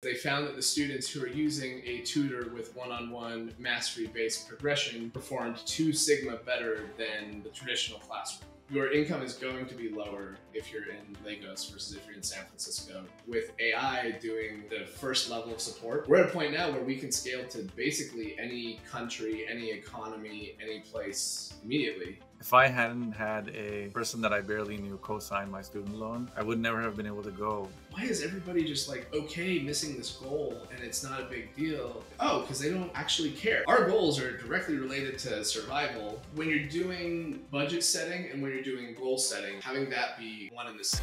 They found that the students who are using a tutor with one-on-one mastery-based progression performed 2 sigma better than the traditional classroom. Your income is going to be lower if you're in Lagos versus if you're in San Francisco. With AI doing the first level of support, we're at a point now where we can scale to basically any country, any economy, any place immediately. If I hadn't had a person that I barely knew co-sign my student loan, I would never have been able to go. Why is everybody just like, okay, missing this goal and it's not a big deal? Oh, because they don't actually care. Our goals are directly related to survival. When you're doing budget setting and when you're doing goal setting, having that be one and the same.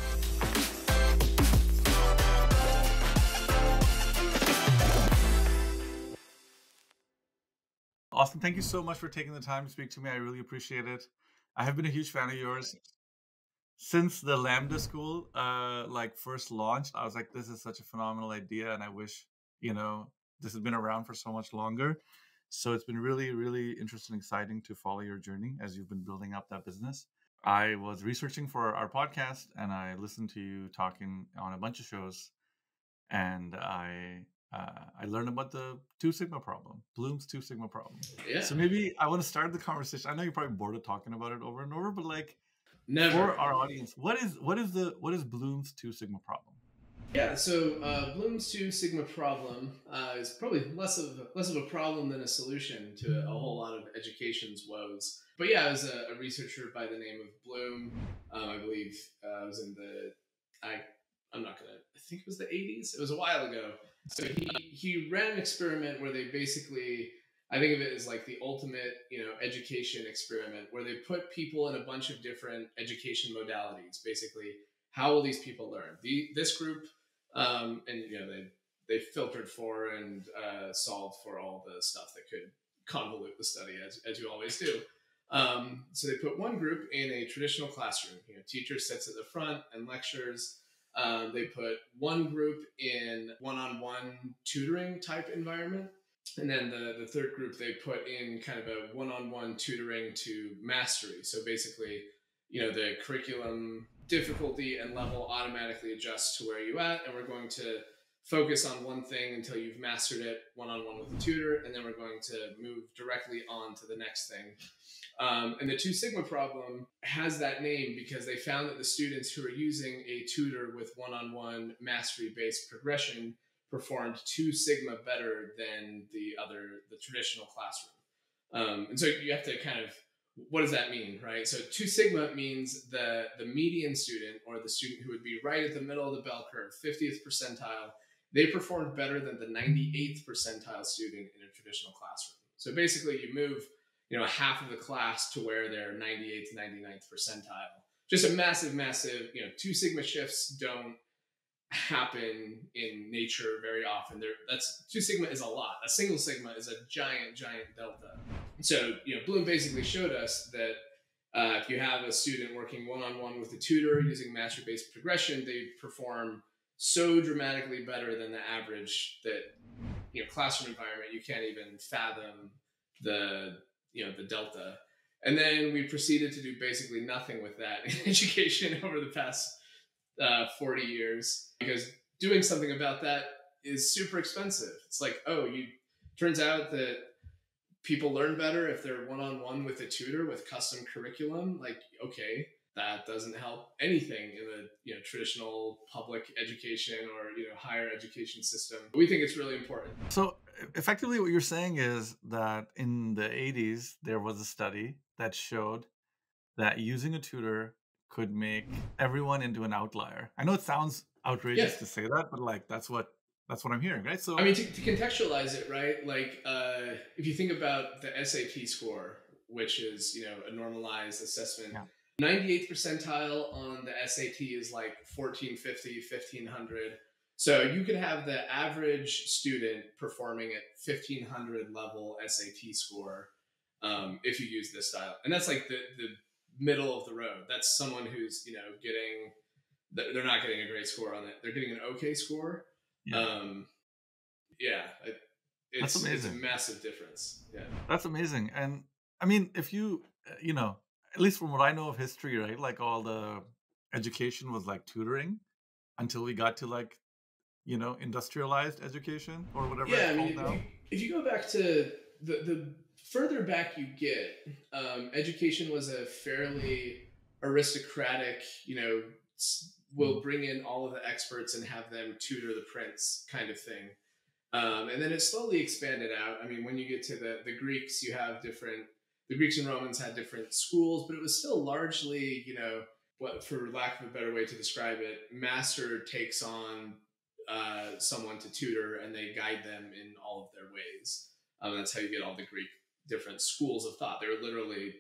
Austen, thank you so much for taking the time to speak to me. I really appreciate it. I have been a huge fan of yours since the Lambda School first launched. I was like, this is such a phenomenal idea, and I wish this had been around for so much longer. So it's been really, really interesting and exciting to follow your journey as you've been building up that business. I was researching for our podcast, and I listened to you talking on a bunch of shows, and I learned about the 2 Sigma problem, Bloom's 2 Sigma problem. Yeah. So maybe I want to start the conversation. I know you're probably bored of talking about it over and over, but Never. For our audience, what is Bloom's 2 Sigma problem? Yeah, so Bloom's 2 Sigma problem is probably less of a problem than a solution to a whole lot of education's woes. But yeah, I was a researcher by the name of Bloom. I believe I was in I think it was the 80s. It was a while ago. So he ran an experiment where they basically, I think of it as like the ultimate, education experiment, where they put people in a bunch of different education modalities. Basically, how will these people learn? This group, and they filtered for and solved for all the stuff that could convolute the study, as you always do. So they put one group in a traditional classroom. Teacher sits at the front and lectures. They put one group in one-on-one tutoring type environment. And then the third group, they put in kind of a one-on-one tutoring to mastery. So basically, the curriculum difficulty and level automatically adjusts to where you're at. And we're going to focus on one thing until you've mastered it one-on-one with the tutor. And then we're going to move directly on to the next thing. And the 2 Sigma problem has that name because they found that the students who are using a tutor with one-on-one mastery-based progression performed 2 Sigma better than the traditional classroom. And so you have to kind of, what does that mean, right? So 2 Sigma means the median student, or the student who would be right at the middle of the bell curve, 50th percentile, they performed better than the 98th percentile student in a traditional classroom. So basically you move half of the class to where they're 98th, 99th percentile. Just a massive, 2 Sigma shifts don't happen in nature very often. 2 Sigma is a lot. A single Sigma is a giant delta. So, Bloom basically showed us that if you have a student working one-on-one with a tutor using mastery-based progression, they perform so dramatically better than the average that, classroom environment, you can't even fathom the delta. And then we proceeded to do basically nothing with that in education over the past 40 years, because doing something about that is super expensive. It's like, turns out that people learn better if they're one-on-one with a tutor with custom curriculum. Like, okay, that doesn't help anything in the traditional public education or higher education system. But we think it's really important. So effectively what you're saying is that in the 80s there was a study that showed that using a tutor could make everyone into an outlier. I know it sounds outrageous to say that, but that's what I'm hearing, right? So I mean, to contextualize it, right? If you think about the SAT score, which is a normalized assessment. Yeah. 98th percentile on the SAT is like 1450, 1500. So you could have the average student performing at 1500 level SAT score if you use this style. And that's like the middle of the road. That's someone who's, they're not getting a great score on it. They're getting an okay score. Yeah. That's amazing. It's a massive difference. Yeah. That's amazing. And I mean, if you, at least from what I know of history, right? Like all the education was like tutoring until we got to like industrialized education or whatever Yeah, it's I called mean, now. if you go back to the further back you get, education was a fairly aristocratic, Mm. we'll bring in all of the experts and have them tutor the prince kind of thing. And then it slowly expanded out. I mean, when you get to the Greeks, you have the Greeks and Romans had different schools, but it was still largely, what, for lack of a better way to describe it, master takes on someone to tutor and they guide them in all of their ways. That's how you get all the Greek different schools of thought. They were literally,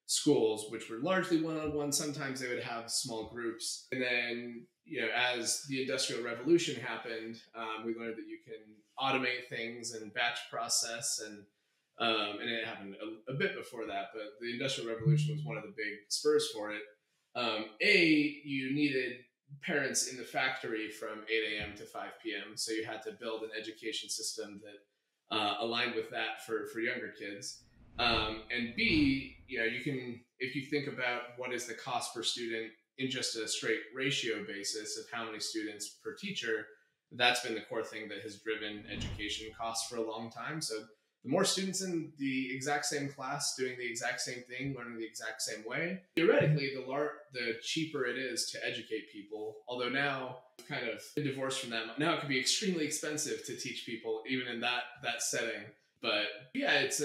schools which were largely one-on-one. Sometimes they would have small groups. And then, as the Industrial Revolution happened, we learned that you can automate things and batch process, and it happened a bit before that, but the Industrial Revolution was one of the big spurs for it. You needed parents in the factory from 8 a.m. to 5 p.m., so you had to build an education system that aligned with that for younger kids. And B, you can, if you think about what is the cost per student in just a straight ratio basis of how many students per teacher, that's been the core thing that has driven education costs for a long time. So the more students in the exact same class doing the exact same thing, learning the exact same way, theoretically, the cheaper it is to educate people. Although now, kind of been divorced from that. Now it can be extremely expensive to teach people, even in that setting. But yeah, it's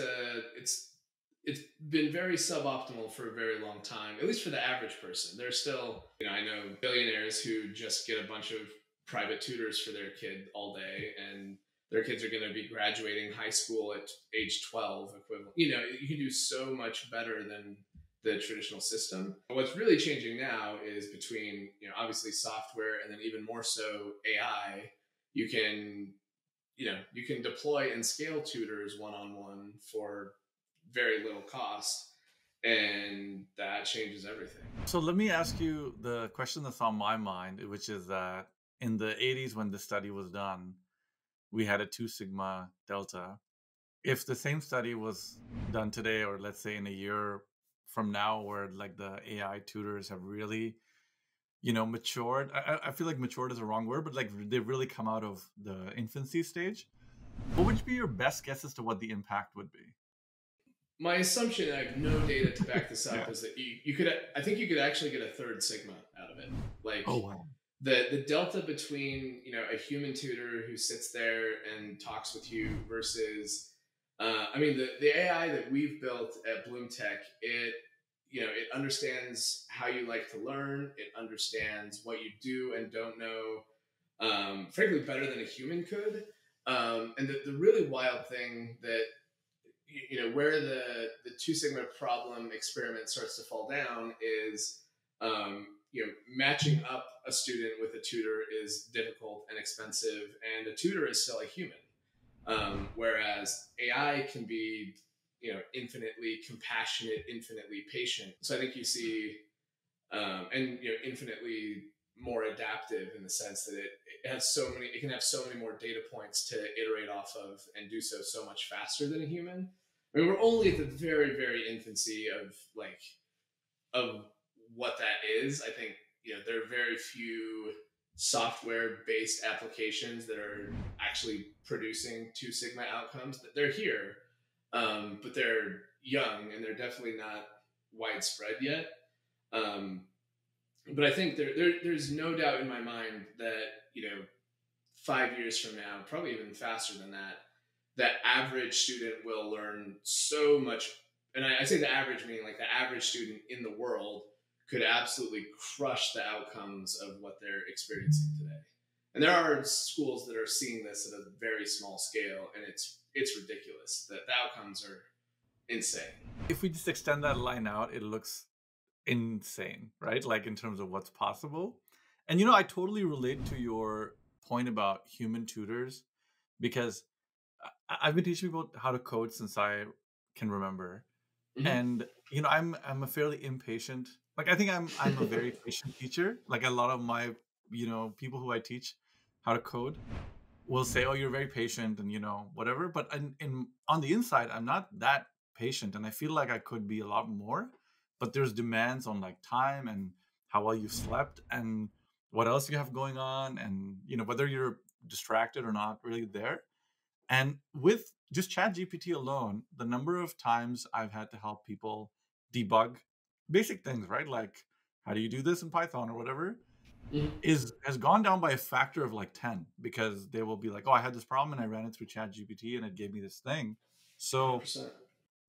been very suboptimal for a very long time, at least for the average person. There's still, I know billionaires who just get a bunch of private tutors for their kid all day, and their kids are going to be graduating high school at age 12 equivalent. You can do so much better than the traditional system. What's really changing now is between, obviously software and then even more so AI, you can, you can deploy and scale tutors one-on-one for very little cost, and that changes everything. So let me ask you the question that's on my mind, which is that in the 80s when the study was done, we had a 2 sigma delta. If the same study was done today, or let's say in a year from now, where like the AI tutors have really, matured, I feel like matured is a wrong word, but like they've really come out of the infancy stage. What would be your best guess as to what the impact would be? My assumption, I have no data to back this Yeah. up, is that you could, I think you could actually get a third sigma out of it. Like, Oh, wow. the delta between, a human tutor who sits there and talks with you versus, I mean, the AI that we've built at BloomTech, it understands how you like to learn. It understands what you do and don't know, frankly, better than a human could. And the really wild thing that, where the two sigma problem experiment starts to fall down is, matching up a student with a tutor is difficult and expensive, and a tutor is still a human. Whereas AI can be, infinitely compassionate, infinitely patient. So I think you see, and infinitely more adaptive in the sense that it can have so many more data points to iterate off of and do so much faster than a human. I mean, we're only at the very, very infancy of what that is. I think, there are very few software-based applications that are actually producing two sigma outcomes. That they're here, but they're young and they're definitely not widespread yet. Um, but I think there's no doubt in my mind that, 5 years from now, probably even faster than that average student will learn so much. And I say the average, meaning like the average student in the world could absolutely crush the outcomes of what they're experiencing today. And there are schools that are seeing this at a very small scale, and it's ridiculous. The outcomes are insane. If we just extend that line out, it looks insane, right? Like in terms of what's possible. And I totally relate to your point about human tutors, because I've been teaching people how to code since I can remember. Mm-hmm. And I'm a fairly impatient, like I think I'm a very patient teacher. Like a lot of my people who I teach how to code will say, oh, you're very patient and whatever, but in on the inside I'm not that patient, and I feel like I could be a lot more. But there's demands on like time and how well you've slept, and what else you have going on, and whether you're distracted or not really there. And with just chat gpt alone, the number of times I've had to help people debug basic things, right, like how do you do this in Python or whatever, Mhm. is has gone down by a factor of like 10, because they will be like, oh, I had this problem and I ran it through chat gpt and it gave me this thing. So, 100%.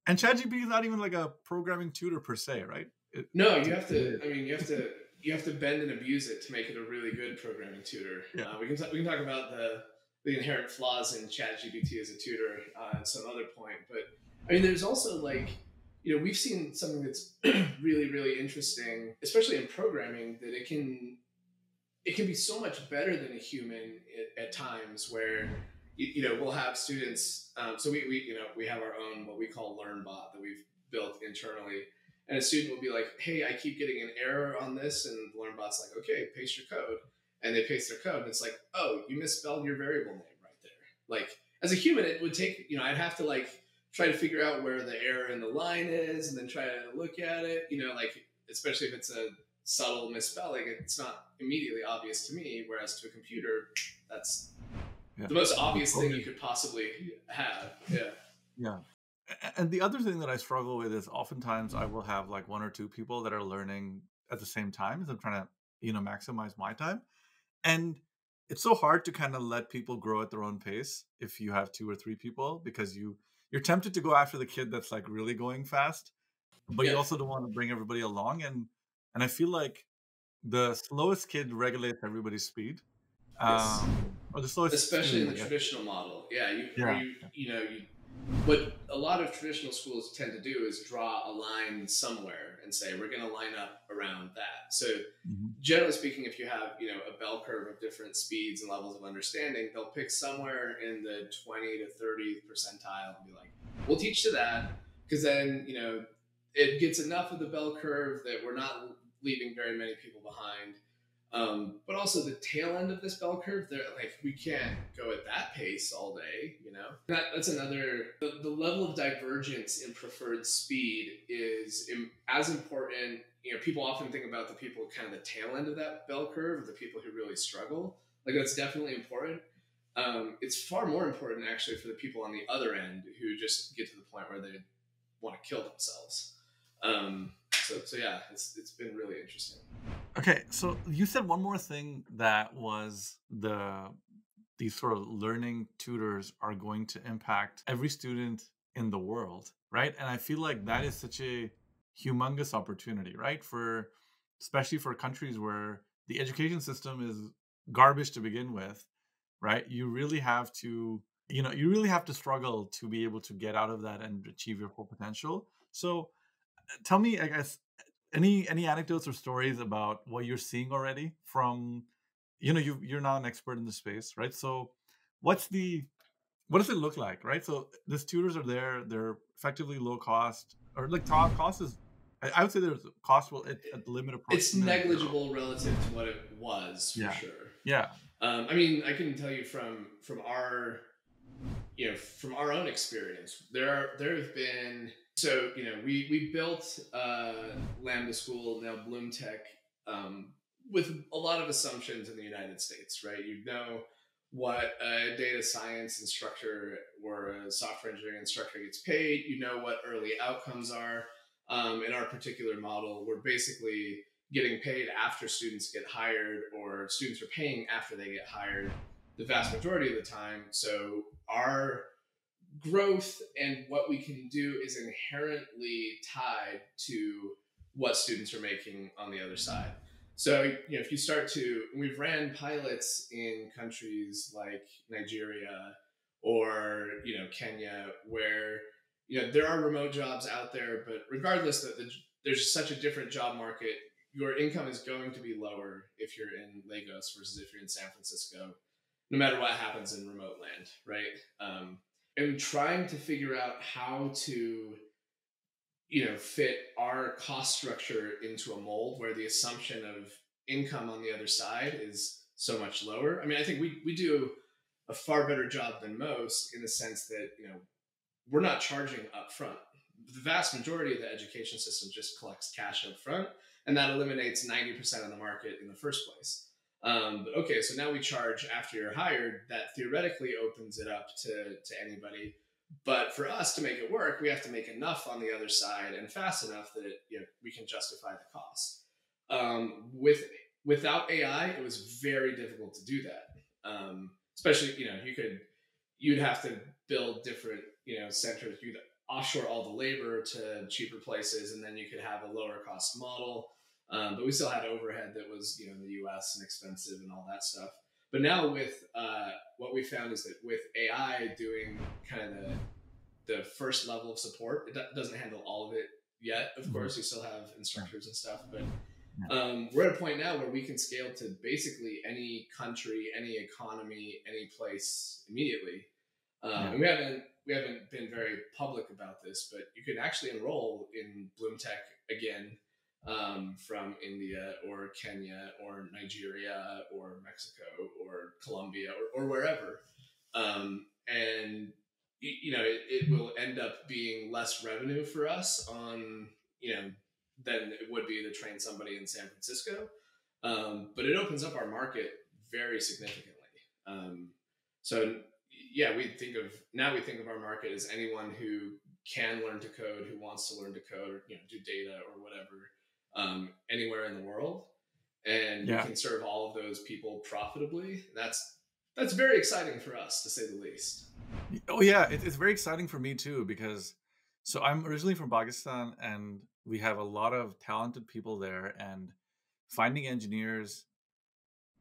and chat gpt is not even like a programming tutor per se, right? No, you To have to. I mean, you have to bend and abuse it to make it a really good programming tutor. yeah. We can talk about the inherent flaws in ChatGPT as a tutor at some other point. But I mean, there's also like, we've seen something that's really interesting, especially in programming, that it can be so much better than a human at times, where we'll have students. So we have our own what we call LearnBot that we've built internally, and a student will be like, hey, I keep getting an error on this, and the LearnBot's like, okay, paste your code, and they paste their code, and it's like, oh, you misspelled your variable name right there. Like, as a human, it would take, I'd have to like try to figure out where the error in the line is, and then try to look at it, like, especially if it's a subtle misspelling, it's not immediately obvious to me. Whereas to a computer, that's Yeah. the most obvious thing you could possibly have. Yeah. Yeah. And the other thing that I struggle with is oftentimes I will have like one or two people that are learning at the same time as I'm trying to, maximize my time. And it's so hard to kind of let people grow at their own pace if you have two or three people, because you're tempted to go after the kid that's like really going fast, but you Yeah. also don't want to bring everybody along. And I feel like the slowest kid regulates everybody's speed. Yes. Or the slowest Especially student, in I the guess. traditional model. Yeah. Yeah. What a lot of traditional schools tend to do is draw a line somewhere and say, we're going to line up around that. So Mhm. generally speaking, if you have a bell curve of different speeds and levels of understanding, they'll pick somewhere in the 20 to 30th percentile and be like, we'll teach to that, because then it gets enough of the bell curve that we're not leaving very many people behind. But also the tail end of this bell curve, they're like, we can't go at that pace all day, that's another, the level of divergence in preferred speed is as important. People often think about the people kind of the tail end of that bell curve, the people who really struggle. Like, that's definitely important. It's far more important actually for the people on the other end who just get to the point where they want to kill themselves. So yeah, it's been really interesting. Okay, so you said one more thing, that was these sort of learning tutors are going to impact every student in the world, right? And I feel like that is such a humongous opportunity, right? For especially for countries where the education system is garbage to begin with, right? You really have to struggle to be able to get out of that and achieve your full potential. So tell me, I guess, any anecdotes or stories about what you're seeing already from, you're now an expert in the space, right? So what's the what does it look like, right? So these tutors are there, they're effectively low cost, or like cost is, I would say there's cost will at the limit It's approximate zero. negligible relative to what it was, for Yeah. sure. Yeah. I mean, I can tell you from our own experience, there have been, so we built Lambda School, now BloomTech, with a lot of assumptions in the United States, right? What a data science instructor or a software engineering instructor gets paid. What early outcomes are. In our particular model, we're basically getting paid after students get hired, or students are paying after they get hired the vast majority of the time. So our growth and what we can do is inherently tied to what students are making on the other side. So, if you start to, we've ran pilots in countries like Nigeria or, Kenya, where, there are remote jobs out there, but regardless, there's such a different job market. Your income is going to be lower if you're in Lagos versus if you're in San Francisco, no matter what happens in remote land, right? And trying to figure out how to fit our cost structure into a mold where the assumption of income on the other side is so much lower. I mean, I think we do a far better job than most, in the sense that we're not charging up front. The vast majority of the education system just collects cash up front, and that eliminates 90% of the market in the first place. But okay, so now we charge after you're hired. That theoretically opens it up to anybody. But for us to make it work, we have to make enough on the other side and fast enough that we can justify the cost. Without AI, it was very difficult to do that. Especially, you'd have to build different centers. You'd offshore all the labor to cheaper places, and then you could have a lower cost model. But we still had overhead that was in the U.S. and expensive and all that stuff. But now with what we found is that with AI doing kind of the first level of support, it doesn't handle all of it yet. Of course, you still have instructors and stuff, but we're at a point now where we can scale to basically any country, any economy, any place immediately. And we haven't been very public about this, but you can actually enroll in BloomTech again from India or Kenya or Nigeria or Mexico or Colombia or wherever. And it will end up being less revenue for us on than it would be to train somebody in San Francisco. But it opens up our market very significantly. So yeah, we think of our market as anyone who can learn to code, who wants to learn to code, or do data or whatever, anywhere in the world, and we can serve all of those people profitably. That's very exciting for us, to say the least. Oh yeah, it's very exciting for me too, because so I'm originally from Pakistan, and we have a lot of talented people there, and finding engineers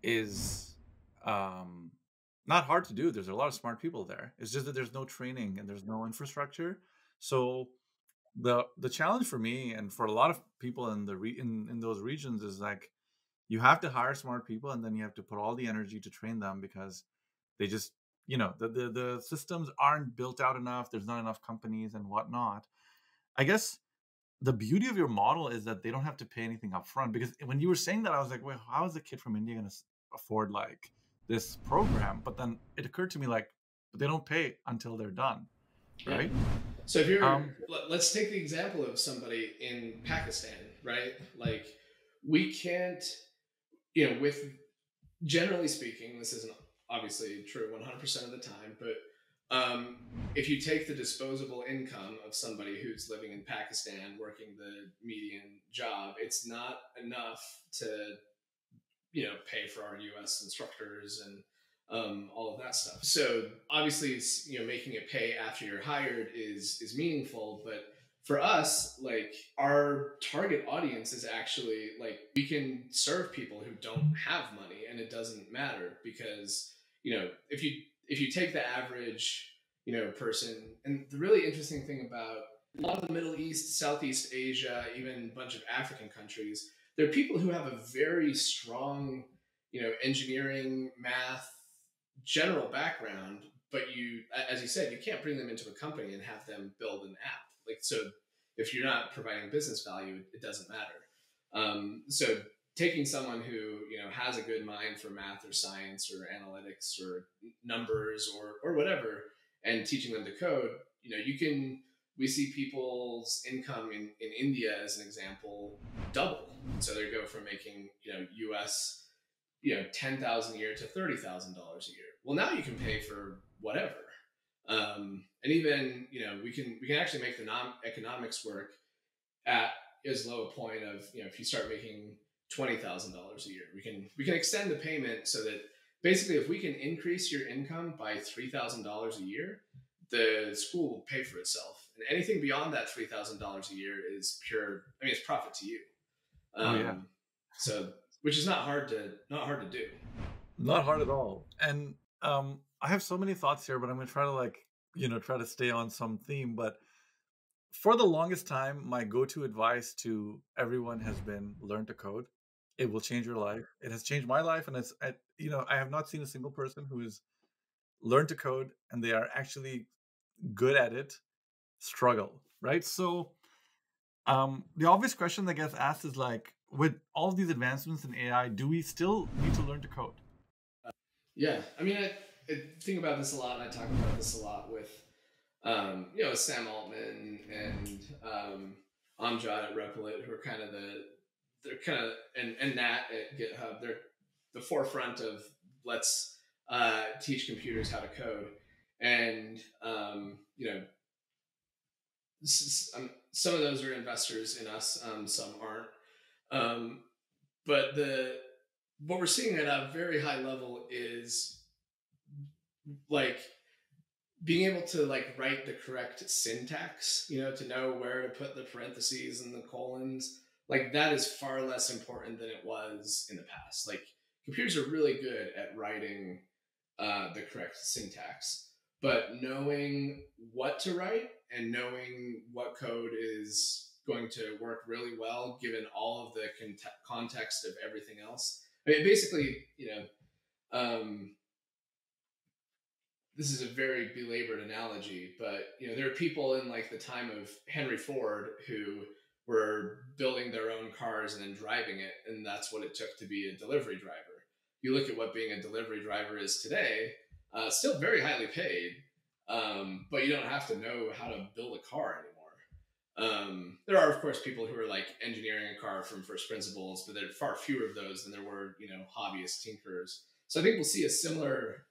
is not hard to do. There's a lot of smart people there. It's just that there's no training and there's no infrastructure. So the challenge for me and for a lot of people in in those regions is like, you have to hire smart people, and then you have to put all the energy to train them, because they just the systems aren't built out enough. There's not enough companies and whatnot. I guess the beauty of your model is that they don't have to pay anything up front, because when you were saying that, I was like, well, how is a kid from India going to afford like this program? But then it occurred to me, like, but they don't pay until they're done, right? So if you're let's take the example of somebody in Pakistan, right? Like, we can't with, generally speaking, this isn't obviously true 100% of the time, but if you take the disposable income of somebody who's living in Pakistan working the median job, it's not enough to pay for our U.S. instructors and all of that stuff. So obviously, making it pay after you're hired is meaningful, but for us, like, our target audience is actually like, we can serve people who don't have money, and it doesn't matter, because if you take the average person, and the really interesting thing about a lot of the Middle East, Southeast Asia, even a bunch of African countries, there are people who have a very strong engineering, math, general background, but as you said, you can't bring them into a company and have them build an app. Like, so if you're not providing business value, it doesn't matter. So taking someone who has a good mind for math or science or analytics or numbers or whatever, and teaching them to code, we see people's income in India, as an example, double. So they go from making US $10,000 a year to $30,000 a year. Well, now you can pay for whatever. And even we can actually make the economics work at as low a point of if you start making $20,000 a year, we can extend the payment so that basically, if we can increase your income by $3,000 a year, the school will pay for itself, and anything beyond that $3,000 a year is pure. I mean, it's profit to you. So, which is not hard to do. Not hard at all. And I have so many thoughts here, but I'm going to try to try to stay on some theme. But for the longest time, my go-to advice to everyone has been learn to code. It will change your life. It has changed my life, and I have not seen a single person who has learned to code and they are actually good at it struggle, right? So the obvious question that gets asked is like, with all these advancements in AI, do we still need to learn to code? Yeah, I mean, I think about this a lot, and I talk about this a lot with Sam Altman and Amjad at Replit, who are kind of and Nat at GitHub. the forefront of let's teach computers how to code. And some of those are investors in us, some aren't. But what we're seeing at a very high level is like being able to like write the correct syntax, to know where to put the parentheses and the colons. Like that is far less important than it was in the past. Like computers are really good at writing the correct syntax, but knowing what to write and knowing what code is going to work really well given all of the context of everything else. I mean, basically, this is a very belabored analogy, but there are people in like the time of Henry Ford who were building their own cars and then driving it, and that's what it took to be a delivery driver. You look at what being a delivery driver is today, still very highly paid, but you don't have to know how to build a car anymore. There are, of course, people who are like engineering a car from first principles, but there are far fewer of those than there were, hobbyist tinkerers. So I think we'll see a similar.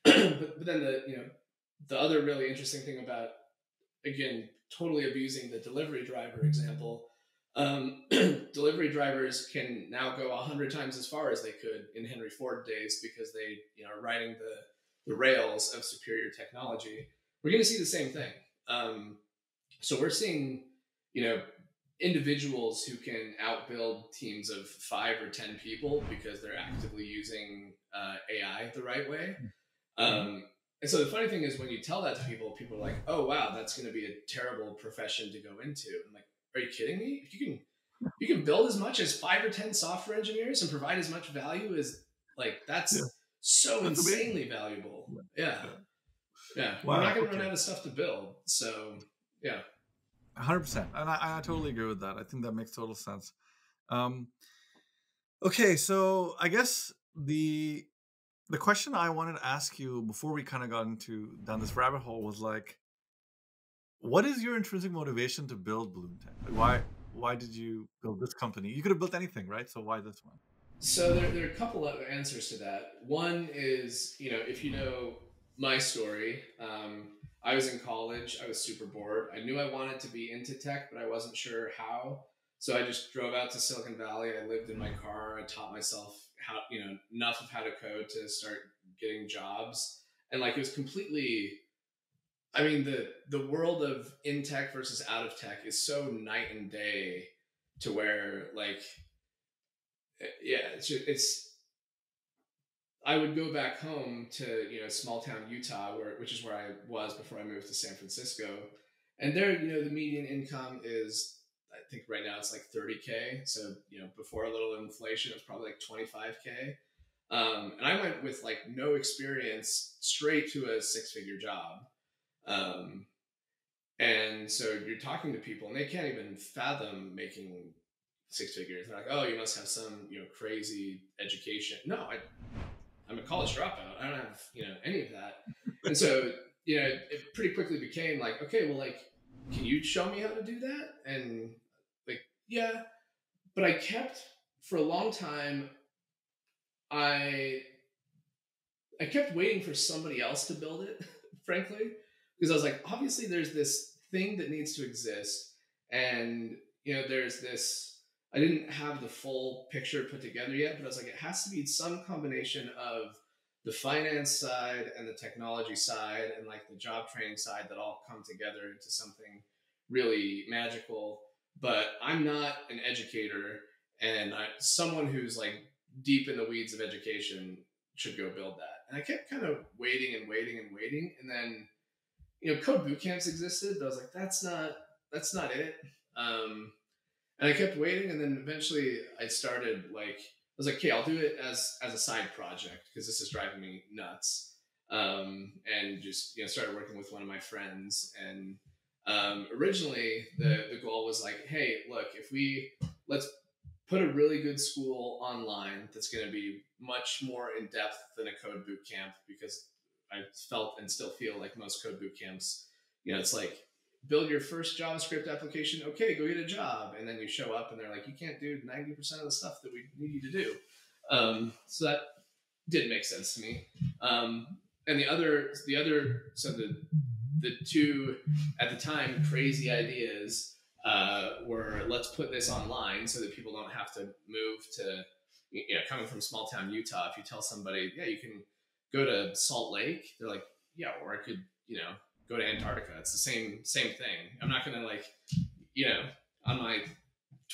But then the other really interesting thing about, again, totally abusing the delivery driver example, delivery drivers can now go 100 times as far as they could in Henry Ford days because they are riding the rails of superior technology. We're going to see the same thing. So we're seeing individuals who can outbuild teams of 5 or 10 people because they're actively using AI the right way. And so the funny thing is when you tell that to people, people are like, oh, wow, that's going to be a terrible profession to go into. I'm like, are you kidding me? If you can build as much as 5 or 10 software engineers and provide as much value as that's so that's insanely valuable. Yeah. Wow, we're not going to run out of stuff to build. So, yeah. 100%. And I totally agree with that. I think that makes total sense. Okay, so I guess the question I wanted to ask you before we kind of got down this rabbit hole was like, what is your intrinsic motivation to build BloomTech? Why did you build this company? You could have built anything, right? So why this one? So there are a couple of answers to that. One is, if you know my story, I was in college. I was super bored. I knew I wanted to be into tech, but I wasn't sure how. So I just drove out to Silicon Valley. I lived in my car. I taught myself how, enough of how to code to start getting jobs. And like, it was completely, I mean, the world of in tech versus out of tech is so night and day to where like, yeah, it's I would go back home to small town Utah, which is where I was before I moved to San Francisco, and there the median income is, I think right now it's like 30K. So before a little inflation, it's probably like 25K. And I went with like no experience straight to a 6-figure job. And so you're talking to people and they can't even fathom making 6 figures. They're like, oh, you must have some crazy education. No, I'm a college dropout. I don't have any of that. And so it pretty quickly became like, okay, well, like, can you show me how to do that? And like, yeah. But I kept for a long time. I kept waiting for somebody else to build it, frankly, because I was like, obviously, there's this thing that needs to exist, and there's this. I didn't have the full picture put together yet, but I was like, it has to be some combination of the finance side and the technology side and like the job training side that all come together into something really magical. But I'm not an educator, and someone who's like deep in the weeds of education should go build that. And I kept kind of waiting and waiting and waiting. And then, code boot camps existed, but I was like, that's not it. And I kept waiting, and then eventually I started I was like, okay, I'll do it as a side project because this is driving me nuts. And just started working with one of my friends. And originally the goal was like, hey, look, let's put a really good school online that's going to be much more in depth than a code boot camp, because I felt and still feel like most code boot camps, it's like, build your first JavaScript application. Okay, go get a job. And then you show up and they're like, you can't do 90% of the stuff that we need you to do. So that did make sense to me. And the two at the time crazy ideas were, let's put this online so that people don't have to move to, coming from small town Utah. If you tell somebody, yeah, you can go to Salt Lake, they're like, yeah, or I could, go to Antarctica. It's the same thing. I'm not gonna on my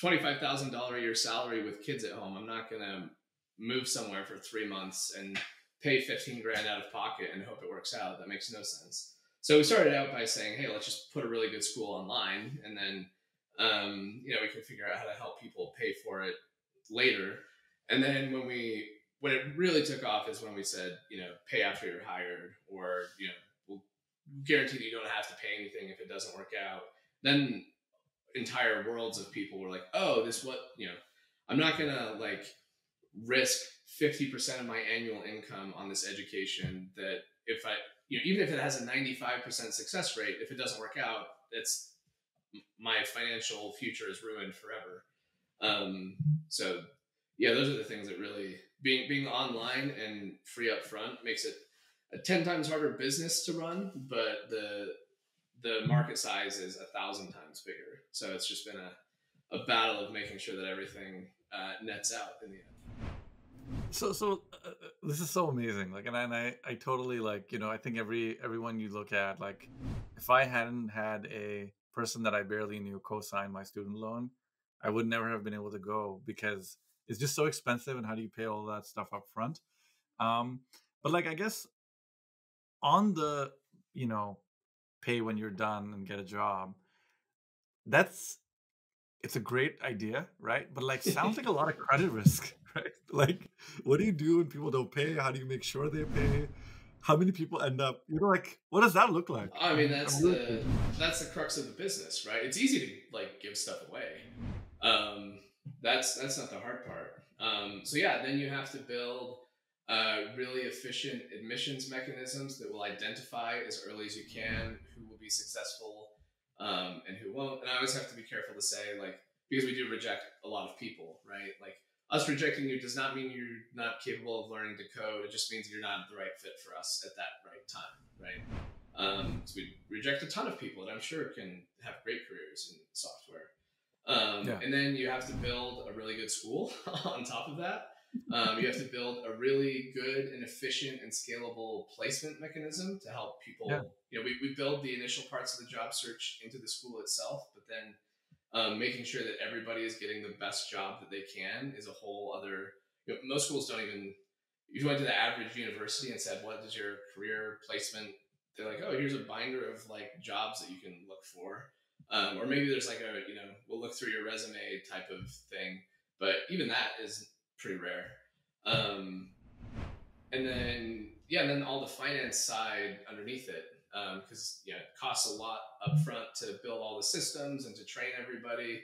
$25,000 a year salary with kids at home, I'm not gonna move somewhere for 3 months and pay 15 grand out of pocket and hope it works out. That makes no sense. So we started out by saying, hey, let's just put a really good school online, and then we can figure out how to help people pay for it later. And then when it really took off is when we said, pay after you're hired, or we'll guarantee that you don't have to pay anything if it doesn't work out. Then entire worlds of people were like, oh, I'm not gonna risk 50% of my annual income on this education, that if I, even if it has a 95% success rate, if it doesn't work out, it's my financial future is ruined forever. So yeah, those are the things that really being online and free up front makes it a 10 times harder business to run, but the market size is 1,000 times bigger. So it's just been a battle of making sure that everything nets out in the end. So this is so amazing. Like, and I totally I think everyone you look at, like, if I hadn't had a person that I barely knew co-sign my student loan, I would never have been able to go, because it's just so expensive. And how do you pay all that stuff up front? But I guess on the, pay when you're done and get a job, it's a great idea, right? But sounds like a lot of credit risk, right? What do you do when people don't pay? How do you make sure they pay? How many people end up, what does that look like? I mean, that's the crux of the business, right? It's easy to give stuff away. That's not the hard part. So yeah, then you have to build really efficient admissions mechanisms that will identify as early as you can who will be successful and who won't. And I always have to be careful to say, because we do reject a lot of people, right? Us rejecting you does not mean you're not capable of learning to code. It just means you're not the right fit for us at that right time, right? So we reject a ton of people that I'm sure can have great careers in software. And then you have to build a really good school on top of that. You have to build a really good and efficient and scalable placement mechanism to help people. Yeah. We build the initial parts of the job search into the school itself, but then making sure that everybody is getting the best job that they can is a whole other. Most schools don't even. If you went to the average university and said, "What is your career placement?" They're like, "Oh, here's a binder of jobs that you can look for." Or maybe there's we'll look through your resume type of thing, but even that is pretty rare. And then all the finance side underneath it, because it costs a lot up front to build all the systems and to train everybody.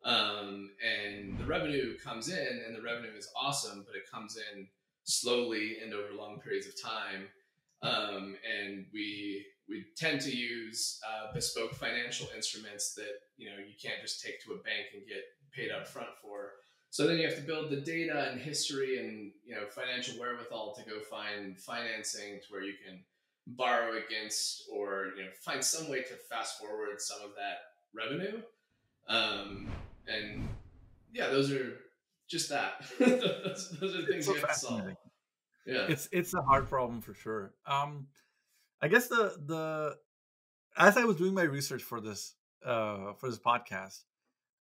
And the revenue comes in, and the revenue is awesome, but it comes in slowly and over long periods of time. And we tend to use bespoke financial instruments that you can't just take to a bank and get paid up front for. So then you have to build the data and history and financial wherewithal to go find financing to where you can borrow against, or find some way to fast forward some of that revenue. And yeah, those are just that. those are things you have to solve. Yeah, it's a hard problem for sure. I guess as I was doing my research for this podcast,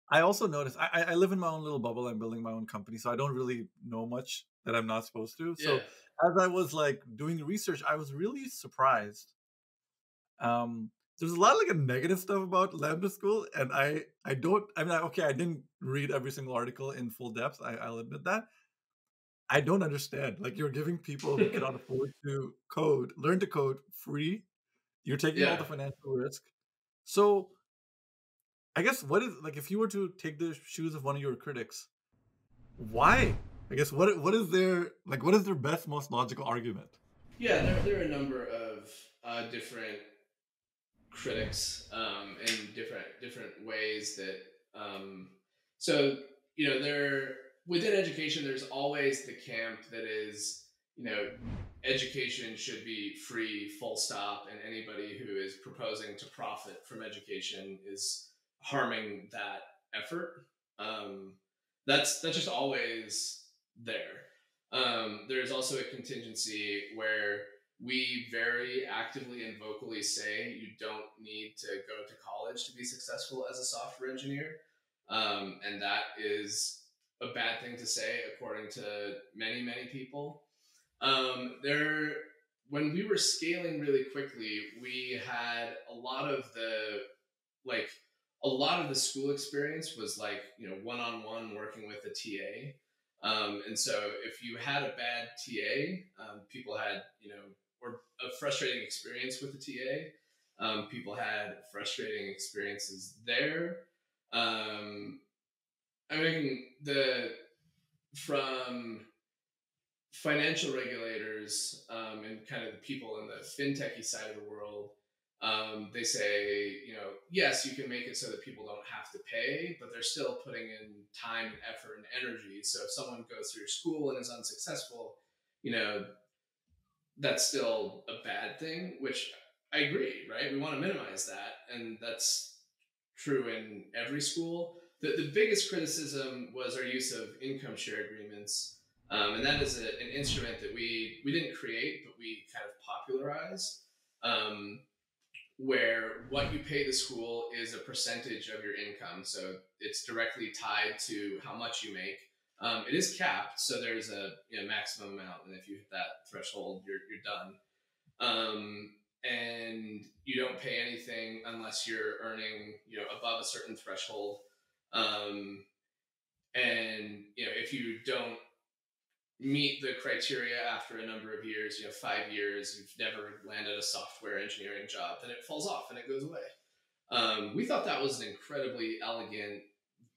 I also noticed I live in my own little bubble. I'm building my own company, so I don't really know much that I'm not supposed to. So as I was doing research, I was really surprised. There's a lot of negative stuff about Lambda School, and I didn't read every single article in full depth. I'll admit that. I don't understand. You're giving people who cannot afford to learn to code free. You're taking all the financial risk. So I guess what is if you were to take the shoes of one of your critics, why? I guess what is their best, most logical argument? Yeah, there are a number of different critics in different ways that. So there within education, there's always the camp that is, you know, education should be free, full stop, and anybody who is proposing to profit from education is harming that effort. Um, that's just always there. There's also a contingency where we very actively and vocally say you don't need to go to college to be successful as a software engineer. And that is a bad thing to say, according to many, many people. There, when we were scaling really quickly, we had a lot of the like a lot of the school experience was like, you know, one-on-one working with a TA. And so if you had a bad TA, people had, you know, or a frustrating experience with the TA, people had frustrating experiences there. I mean, from financial regulators and kind of the people in the fintechy side of the world, they say, you know, yes, you can make it so that people don't have to pay, but they're still putting in time and effort and energy. So if someone goes through school and is unsuccessful, you know, that's still a bad thing, which I agree, right? We want to minimize that. And that's true in every school. The biggest criticism was our use of income share agreements. And that is an instrument that we didn't create, but we kind of popularized, where what you pay the school is a percentage of your income. So it's directly tied to how much you make. It is capped, so there's a, you know, maximum amount, and if you hit that threshold, you're done. And you don't pay anything unless you're earning, you know, above a certain threshold. And you know, if you don't meet the criteria after a number of years, you know, 5 years, you've never landed a software engineering job, then it falls off and it goes away. We thought that was an incredibly elegant,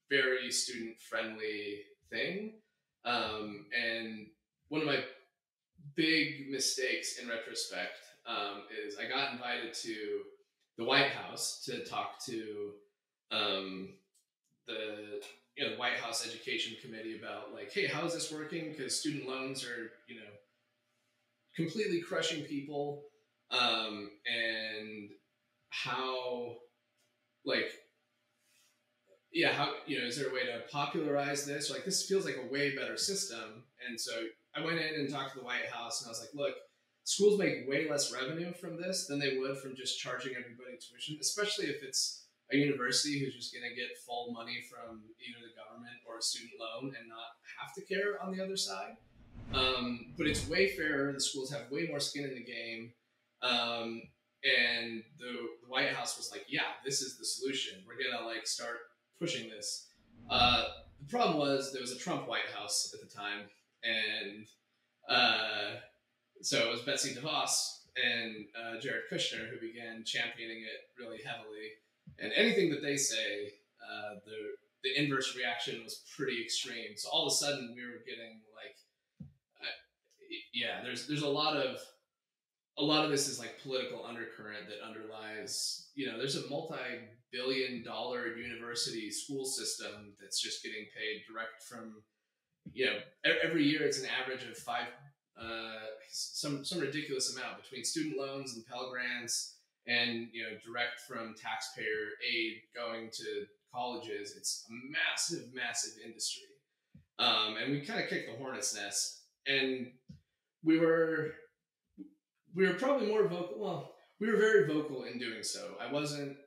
very student-friendly thing. And one of my big mistakes in retrospect is I got invited to the White House to talk to the, you know, the White House Education Committee about, like, hey, how is this working? Because student loans are, you know, completely crushing people, and how, like, yeah, how, you know, is there a way to popularize this? Like, this feels like a way better system. And so I went in and talked to the White House, and I was like, look, schools make way less revenue from this than they would from just charging everybody tuition, especially if it's a university who's just going to get full money from either the government or a student loan and not have to care on the other side. But it's way fairer. The schools have way more skin in the game. And the White House was like, yeah, this is the solution. We're going to, like, start pushing this. The problem was there was a Trump White House at the time. And so it was Betsy DeVos and Jared Kushner who began championing it really heavily. And anything that they say, the inverse reaction was pretty extreme. So all of a sudden we were getting, like, yeah, there's a lot of this is like political undercurrent that underlies, you know, there's a multi-billion-dollar university school system that's just getting paid direct from, you know, every year it's an average of some ridiculous amount between student loans and Pell Grants and, you know, direct from taxpayer aid going to colleges. It's a massive, massive industry. And we kind of kicked the hornet's nest, and we were probably more vocal. Well, we were very vocal in doing so. I wasn't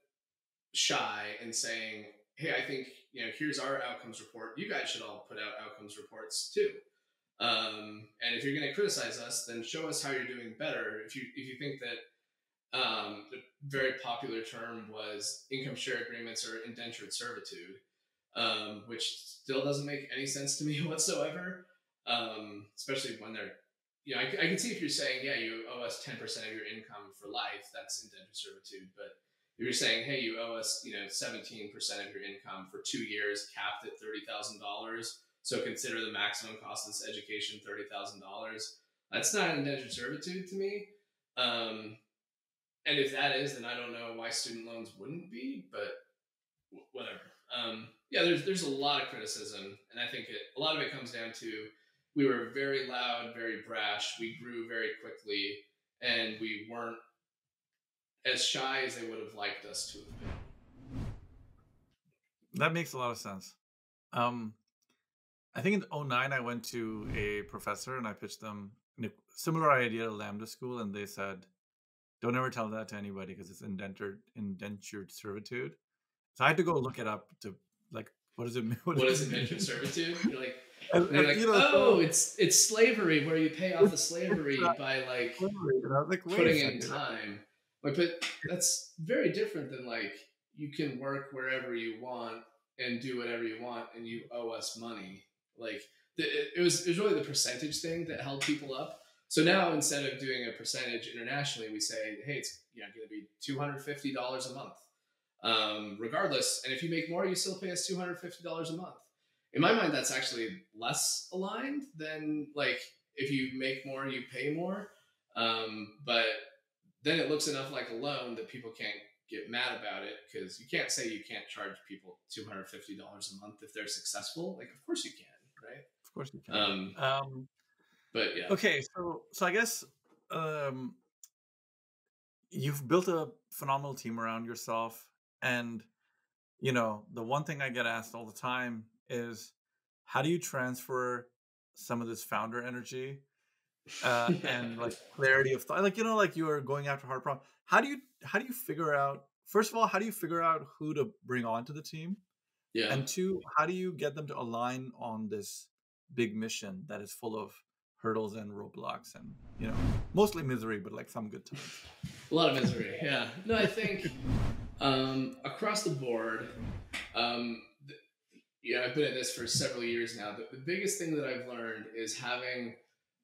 shy in saying, hey, I think, you know, here's our outcomes report. You guys should all put out outcomes reports too. And if you're going to criticize us, then show us how you're doing better. If you think that the very popular term was income share agreements or indentured servitude, which still doesn't make any sense to me whatsoever, especially when they're, you know, I can see if you're saying, yeah, you owe us 10% of your income for life, that's indentured servitude. But if you're saying, hey, you owe us, you know, 17% of your income for 2 years, capped at $30,000, so consider the maximum cost of this education $30,000, that's not indentured servitude to me. And if that is, then I don't know why student loans wouldn't be, but whatever. Yeah, there's a lot of criticism, and I think a lot of it comes down to we were very loud, very brash. We grew very quickly, and we weren't as shy as they would have liked us to have been. That makes a lot of sense. Um, I think in '09 I went to a professor and I pitched them a similar idea to Lambda School, and they said, "Don't ever tell that to anybody because it's indentured servitude." So I had to go look it up to like, what does it mean? What What does is it mean? indentured servitude? You're And like, you know, oh, so it's slavery where you pay off the it's slavery by like slavery, and I was like, wait a putting in second. time. Like, but that's very different than like you can work wherever you want and do whatever you want, and you owe us money. Like it was really the percentage thing that held people up. So now instead of doing a percentage internationally, we say, hey, it's going to be $250 a month, regardless. And if you make more, you still pay us $250 a month. In my mind, that's actually less aligned than like if you make more, you pay more. But then it looks enough like a loan that people can't get mad about it, because you can't say you can't charge people $250 a month if they're successful. Like, of course you can, right? Of course you can. But yeah, Okay, so I guess um, you've built a phenomenal team around yourself, and the one thing I get asked all the time is, how do you transfer some of this founder energy and like clarity of thought? Like, like you're going after hard problems. How do you figure out, first of all, how do you figure out who to bring onto the team? yeah. And two, how do you get them to align on this big mission that is full of hurdles and roadblocks and, mostly misery, but like some good times? A lot of misery. Yeah. No, I think across the board, um, I've been at this for several years now. The biggest thing that I've learned is having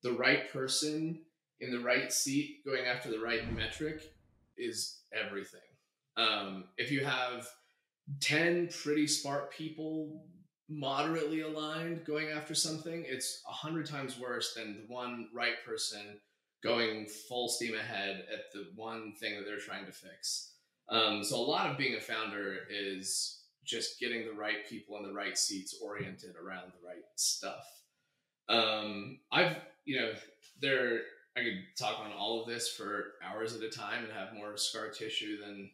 the right person in the right seat going after the right metric is everything. If you have 10 pretty smart people moderately aligned going after something, it's 100 times worse than the one right person going full steam ahead at the one thing that they're trying to fix. So a lot of being a founder is just getting the right people in the right seats oriented around the right stuff. I've, there, I could talk on all of this for hours at a time and have more scar tissue than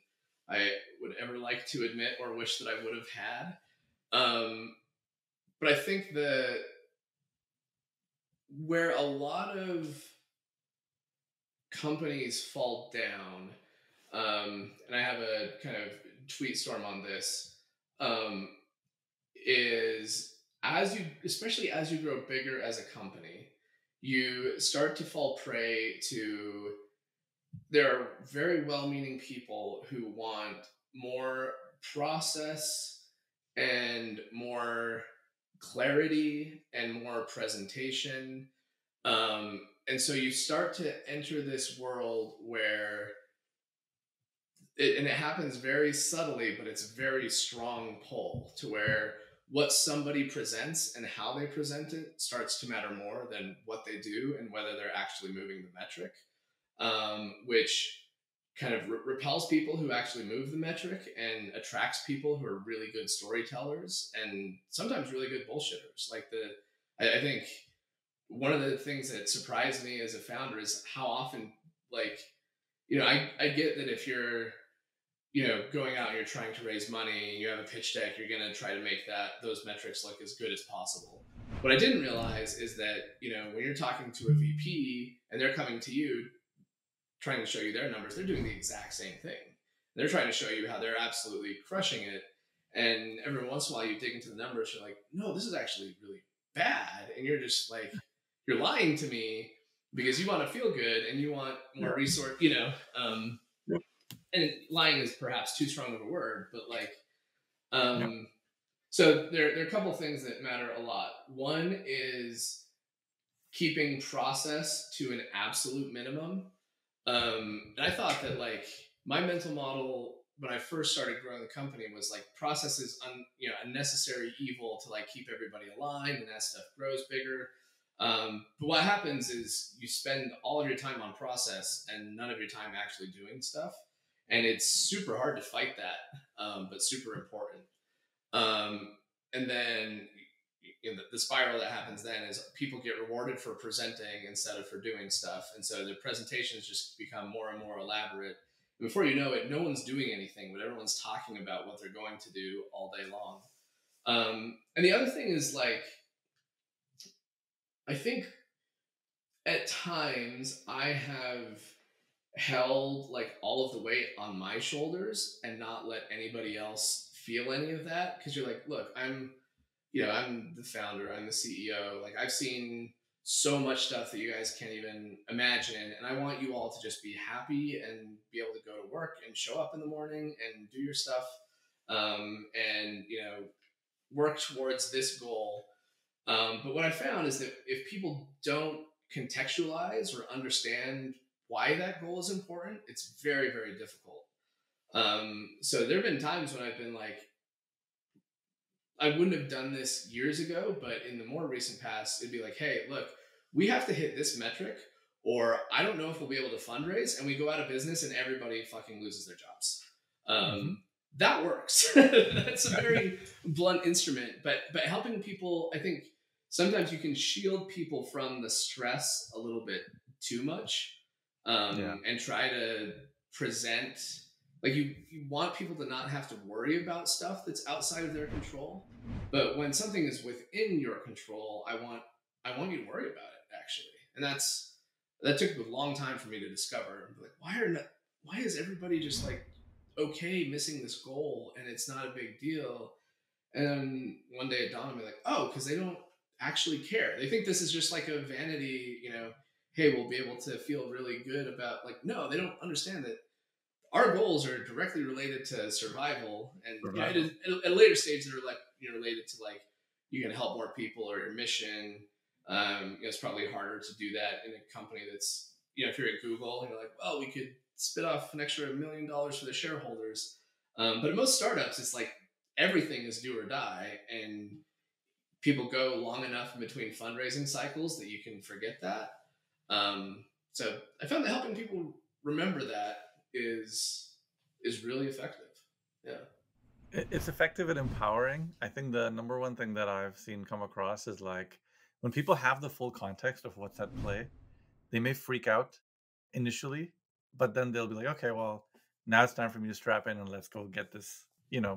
I would ever like to admit or wish that I would have had. But I think that where a lot of companies fall down, and I have a kind of tweet storm on this, is especially as you grow bigger as a company, you start to fall prey to, there are very well-meaning people who want more process and more clarity and more presentation. And so you start to enter this world where and it happens very subtly, but it's a very strong pull to where what somebody presents and how they present it starts to matter more than what they do and whether they're actually moving the metric, which kind of repels people who actually move the metric and attracts people who are really good storytellers and sometimes really good bullshitters. Like I think one of the things that surprised me as a founder is how often, like, I get that if you're, going out and you're trying to raise money, you have a pitch deck, you're going to try to make those metrics look as good as possible. What I didn't realize is that, when you're talking to a VP and they're coming to you trying to show you their numbers, they're doing the exact same thing. They're trying to show you how they're absolutely crushing it. And every once in a while you dig into the numbers, you're like, no, this is actually really bad. And you're just like, you're lying to me because you want to feel good and you want more resource, and lying is perhaps too strong of a word, but like, so there are a couple of things that matter a lot. One is keeping process to an absolute minimum. And I thought that like my mental model when I first started growing the company was like process is a necessary evil to like keep everybody aligned, and as stuff grows bigger. But what happens is you spend all of your time on process and none of your time actually doing stuff. And it's super hard to fight that, but super important. And then the spiral that happens then is people get rewarded for presenting instead of for doing stuff, and so the presentations just become more and more elaborate. And before you know it, no one's doing anything, but everyone's talking about what they're going to do all day long. And the other thing is like, I think at times I have held like all of the weight on my shoulders and not let anybody else feel any of that, because you're like, look, I'm the founder, I'm the CEO. Like, I've seen so much stuff that you guys can't even imagine, and I want you all to just be happy and be able to go to work and show up in the morning and do your stuff, and work towards this goal. But what I found is that if people don't contextualize or understand why that goal is important, it's very, very difficult. So there have been times when I've been like, I wouldn't have done this years ago, but in the more recent past, it'd be like, hey, look, we have to hit this metric, or I don't know if we'll be able to fundraise, and we go out of business and everybody fucking loses their jobs. That works. That's a very blunt instrument, but helping people, I think sometimes you can shield people from the stress a little bit too much, and try to present like you want people to not have to worry about stuff that's outside of their control. But when something is within your control, I want you to worry about it, actually. And that took a long time for me to discover. Like, why is everybody just like okay missing this goal and it's not a big deal? And then one day it dawned on me like, oh, because they don't actually care. They think this is just like a vanity, hey, we'll be able to feel really good about, like, no, they don't understand that our goals are directly related to survival, and at a later stage they're like related to like you can help more people or your mission. It's probably harder to do that in a company that's if you're at Google and you're like, well, we could spit off an extra $1 million for the shareholders. But at most startups, it's like everything is do or die, and people go long enough in between fundraising cycles that you can forget that. So I found that helping people remember that is really effective. Yeah. It's effective and empowering. I think the number one thing that I've seen come across is like when people have the full context of what's at play, they may freak out initially, but then they'll be like, okay, well, now it's time for me to strap in and let's go get this,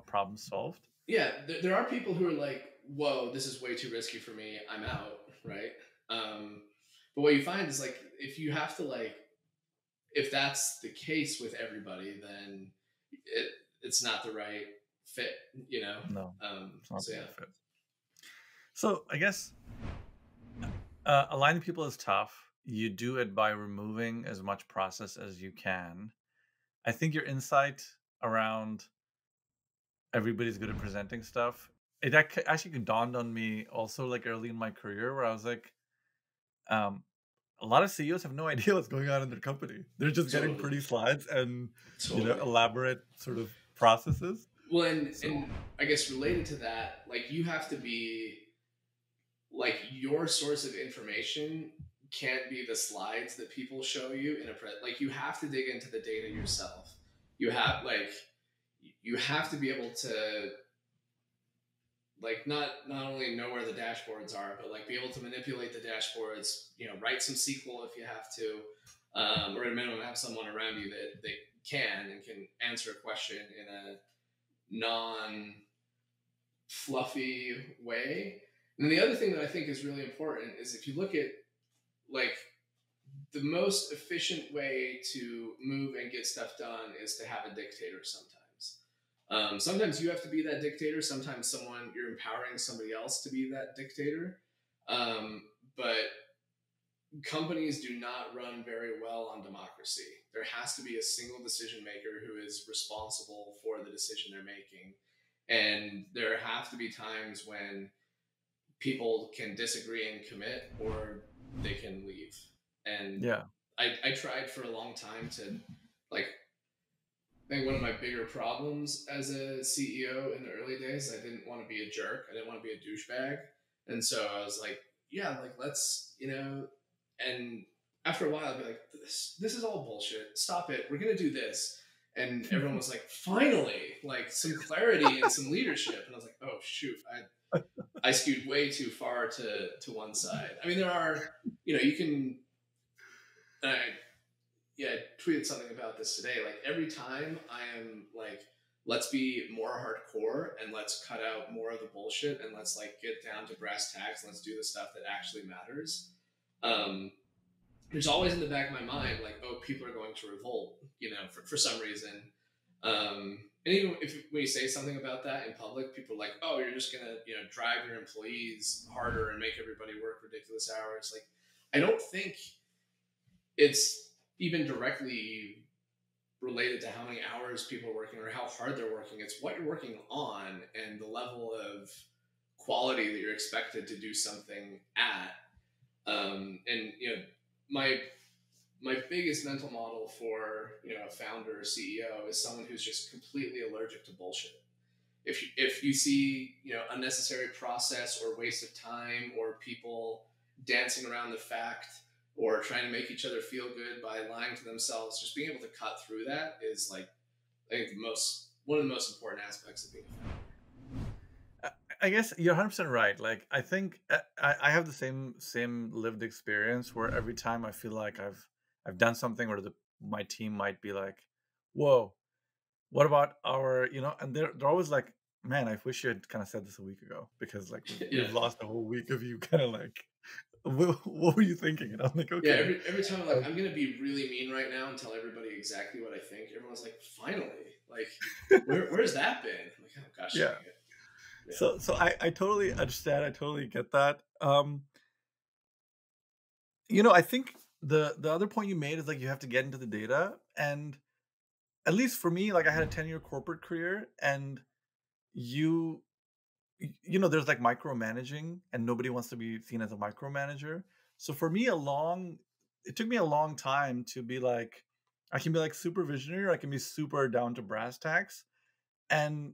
problem solved. Yeah, there are people who are like, whoa, this is way too risky for me, I'm out, right? But what you find is like, if you have to like, if that's the case with everybody, then it's not the right fit, No, it's not so the yeah. right fit. So I guess aligning people is tough. You do it by removing as much process as you can. I think your insight around everybody's good at presenting stuff, it actually dawned on me also like early in my career where I was like, a lot of CEOs have no idea what's going on in their company. They're just getting Totally. pretty slides and Totally. elaborate sort of processes. Well, and I guess related to that, like you have to be like your source of information can't be the slides that people show you in a like you have to dig into the data yourself. You have to be able to like not only know where the dashboards are, but like be able to manipulate the dashboards, write some SQL if you have to, or at a minimum have someone around you that can answer a question in a non fluffy way. And the other thing that I think is really important is if you look at like the most efficient way to move and get stuff done is to have a dictator sometimes. Sometimes you have to be that dictator. Sometimes you're empowering somebody else to be that dictator. But companies do not run very well on democracy. There has to be a single decision maker who is responsible for the decision they're making. And there have to be times when people can disagree and commit, or they can leave. And Yeah. I tried for a long time to like, I think one of my bigger problems as a CEO in the early days, I didn't want to be a jerk. I didn't want to be a douchebag. And so I was like, yeah, like let's, and after a while I'd be like, this is all bullshit. Stop it. We're going to do this. And everyone was like, finally, like some clarity and some leadership. And I was like, oh shoot, I skewed way too far to one side. I mean, there are, you can, I, yeah, I tweeted something about this today. Like every time I am like, let's be more hardcore and let's cut out more of the bullshit and let's like get down to brass tacks and let's do the stuff that actually matters. Um, there's always in the back of my mind, like, oh, people are going to revolt, for some reason. And even if when you say something about that in public, people are like, oh, you're just gonna, drive your employees harder and make everybody work ridiculous hours. Like, I don't think it's even directly related to how many hours people are working or how hard they're working. It's what you're working on and the level of quality that you're expected to do something at. And my my biggest mental model for a founder or CEO is someone who's just completely allergic to bullshit. If you see unnecessary process or waste of time or people dancing around the fact or trying to make each other feel good by lying to themselves, just being able to cut through that is like I think one of the most important aspects of being a founder. I guess you're 100% right. Like, I think I have the same lived experience where every time I feel like I've done something where my team might be like, "Whoa, what about our," and they're always like, "Man, I wish you had kind of said this a week ago because like Yeah. we've lost a whole week of you kind of like, what were you thinking?" And I'm like, Yeah, "Okay." every time I'm like, I'm gonna be really mean right now and tell everybody exactly what I think. Everyone's like, finally, like, where's that been? I'm like, oh gosh, dang Yeah. it. Yeah. So I totally understand. I totally get that. I think the other point you made is like you have to get into the data, and at least for me, like I had a 10-year corporate career, and you there's like micromanaging, and nobody wants to be seen as a micromanager. So for me, it took me a long time to be like, I can be like super visionary, or I can be super down to brass tacks. And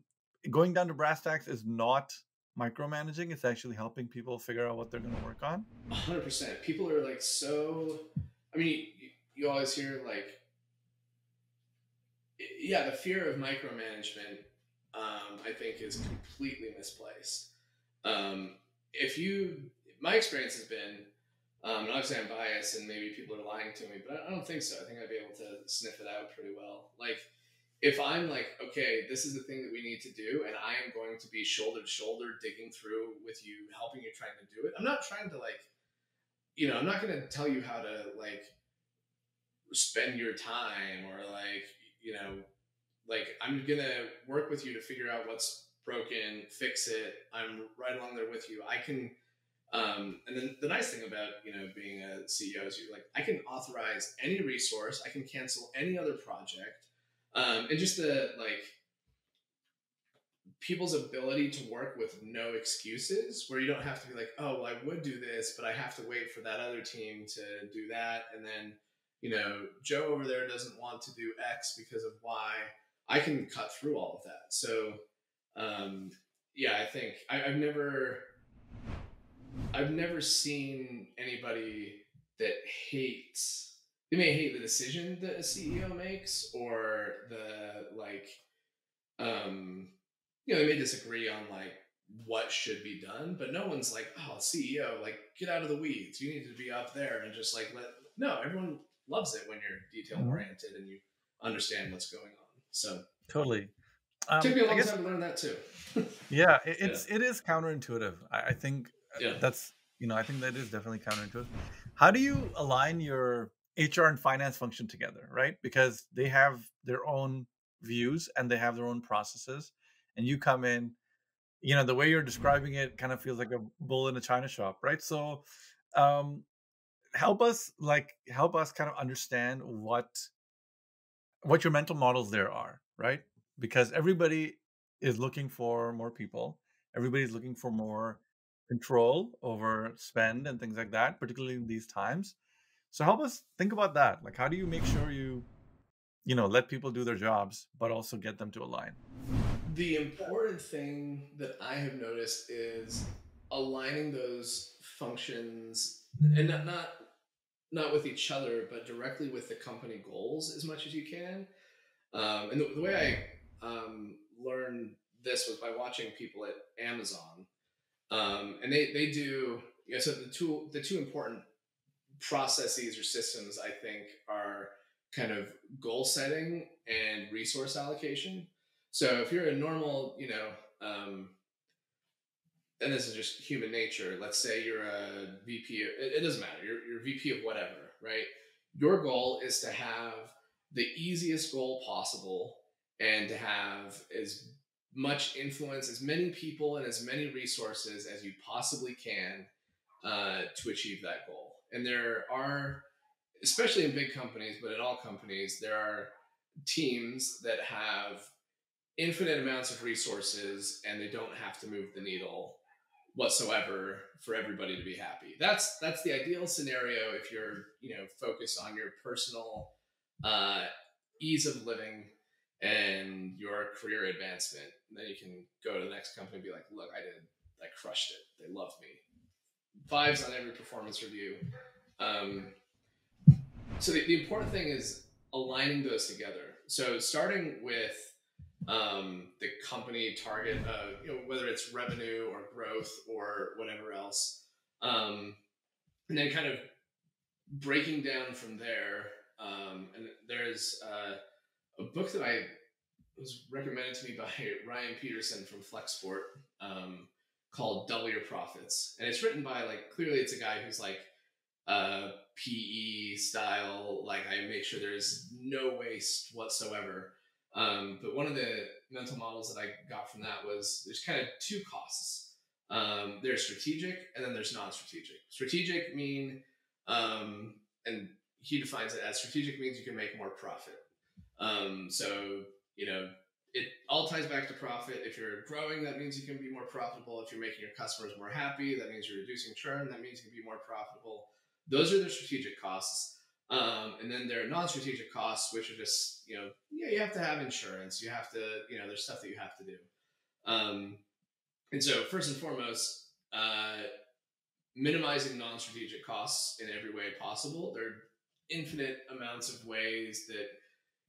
going down to brass tacks is not micromanaging. It's actually helping people figure out what they're going to work on. 100%. People are like so. I mean, you always hear like, yeah, the fear of micromanagement. I think is completely misplaced. If you, my experience has been, and obviously I'm biased and maybe people are lying to me, but I don't think so. I think I'd be able to sniff it out pretty well. Like, if I'm like, okay, this is the thing that we need to do, and I am going to be shoulder to shoulder digging through with you, helping you trying to do it. I'm not trying to like, I'm not going to tell you how to like spend your time or like, like I'm going to work with you to figure out what's broken, fix it. I'm right along there with you. I can, and then the nice thing about being a CEO is you're like I can authorize any resource, I can cancel any other project, and just the like people's ability to work with no excuses, where you don't have to be like, oh, well, I would do this, but I have to wait for that other team to do that, and then Joe over there doesn't want to do X because of Y. I can cut through all of that. So yeah, I think I've never seen anybody that hates. They may hate the decision that a CEO makes, or the like. They may disagree on like what should be done, but no one's like, "Oh, CEO, like get out of the weeds. You need to be up there and just like let." No, everyone loves it when you're detail Mhm. oriented and you understand what's going on. So Totally. took me a I long guess, time to learn that too. yeah, Yeah, it is counterintuitive. I think yeah. that's I think that is definitely counterintuitive. How do you align your HR and finance function together, right? Because they have their own views and they have their own processes, and you come in, the way you're describing it kind of feels like a bull in a china shop, right? So, um, help us kind of understand what your mental models there are, right? Because everybody is looking for more people. Everybody's looking for more control over spend and things like that, particularly in these times. So help us think about that. Like, how do you make sure let people do their jobs, but also get them to align? The important thing that I have noticed is aligning those functions, and not with each other, but directly with the company goals as much as you can. And the way I learned this was by watching people at Amazon, and they do. Yeah, so the two important processes or systems I think are kind of goal setting and resource allocation. So if you're a normal, and this is just human nature. Let's say you're a VP. It doesn't matter. You're VP of whatever, right? Your goal is to have the easiest goal possible and to have as much influence, as many people, and as many resources as you possibly can to achieve that goal. And there are, especially in big companies, but in all companies, there are teams that have infinite amounts of resources and they don't have to move the needle whatsoever for everybody to be happy. That's the ideal scenario if you're focused on your personal uh, ease of living and your career advancement. And then you can go to the next company and be like, look, I crushed it. They loved me. Fives on every performance review. Um, so the important thing is aligning those together. So starting with the company target, whether it's revenue or growth or whatever else, and then kind of breaking down from there. And there's a book that I was recommended to me by Ryan Peterson from Flexport, called Double Your Profits, and it's written by, like, clearly it's a guy who's like PE style, like, I make sure there's no waste whatsoever. But one of the mental models that I got from that was there's kind of two costs. There's strategic and then there's non-strategic. Strategic mean, and he defines it as, strategic means you can make more profit. So, it all ties back to profit. If you're growing, that means you can be more profitable. If you're making your customers more happy, that means you're reducing churn. That means you can be more profitable. Those are the strategic costs. And then there are non-strategic costs, which are just, you have to have insurance. You have to, there's stuff that you have to do. And so first and foremost, minimizing non-strategic costs in every way possible. There are infinite amounts of ways that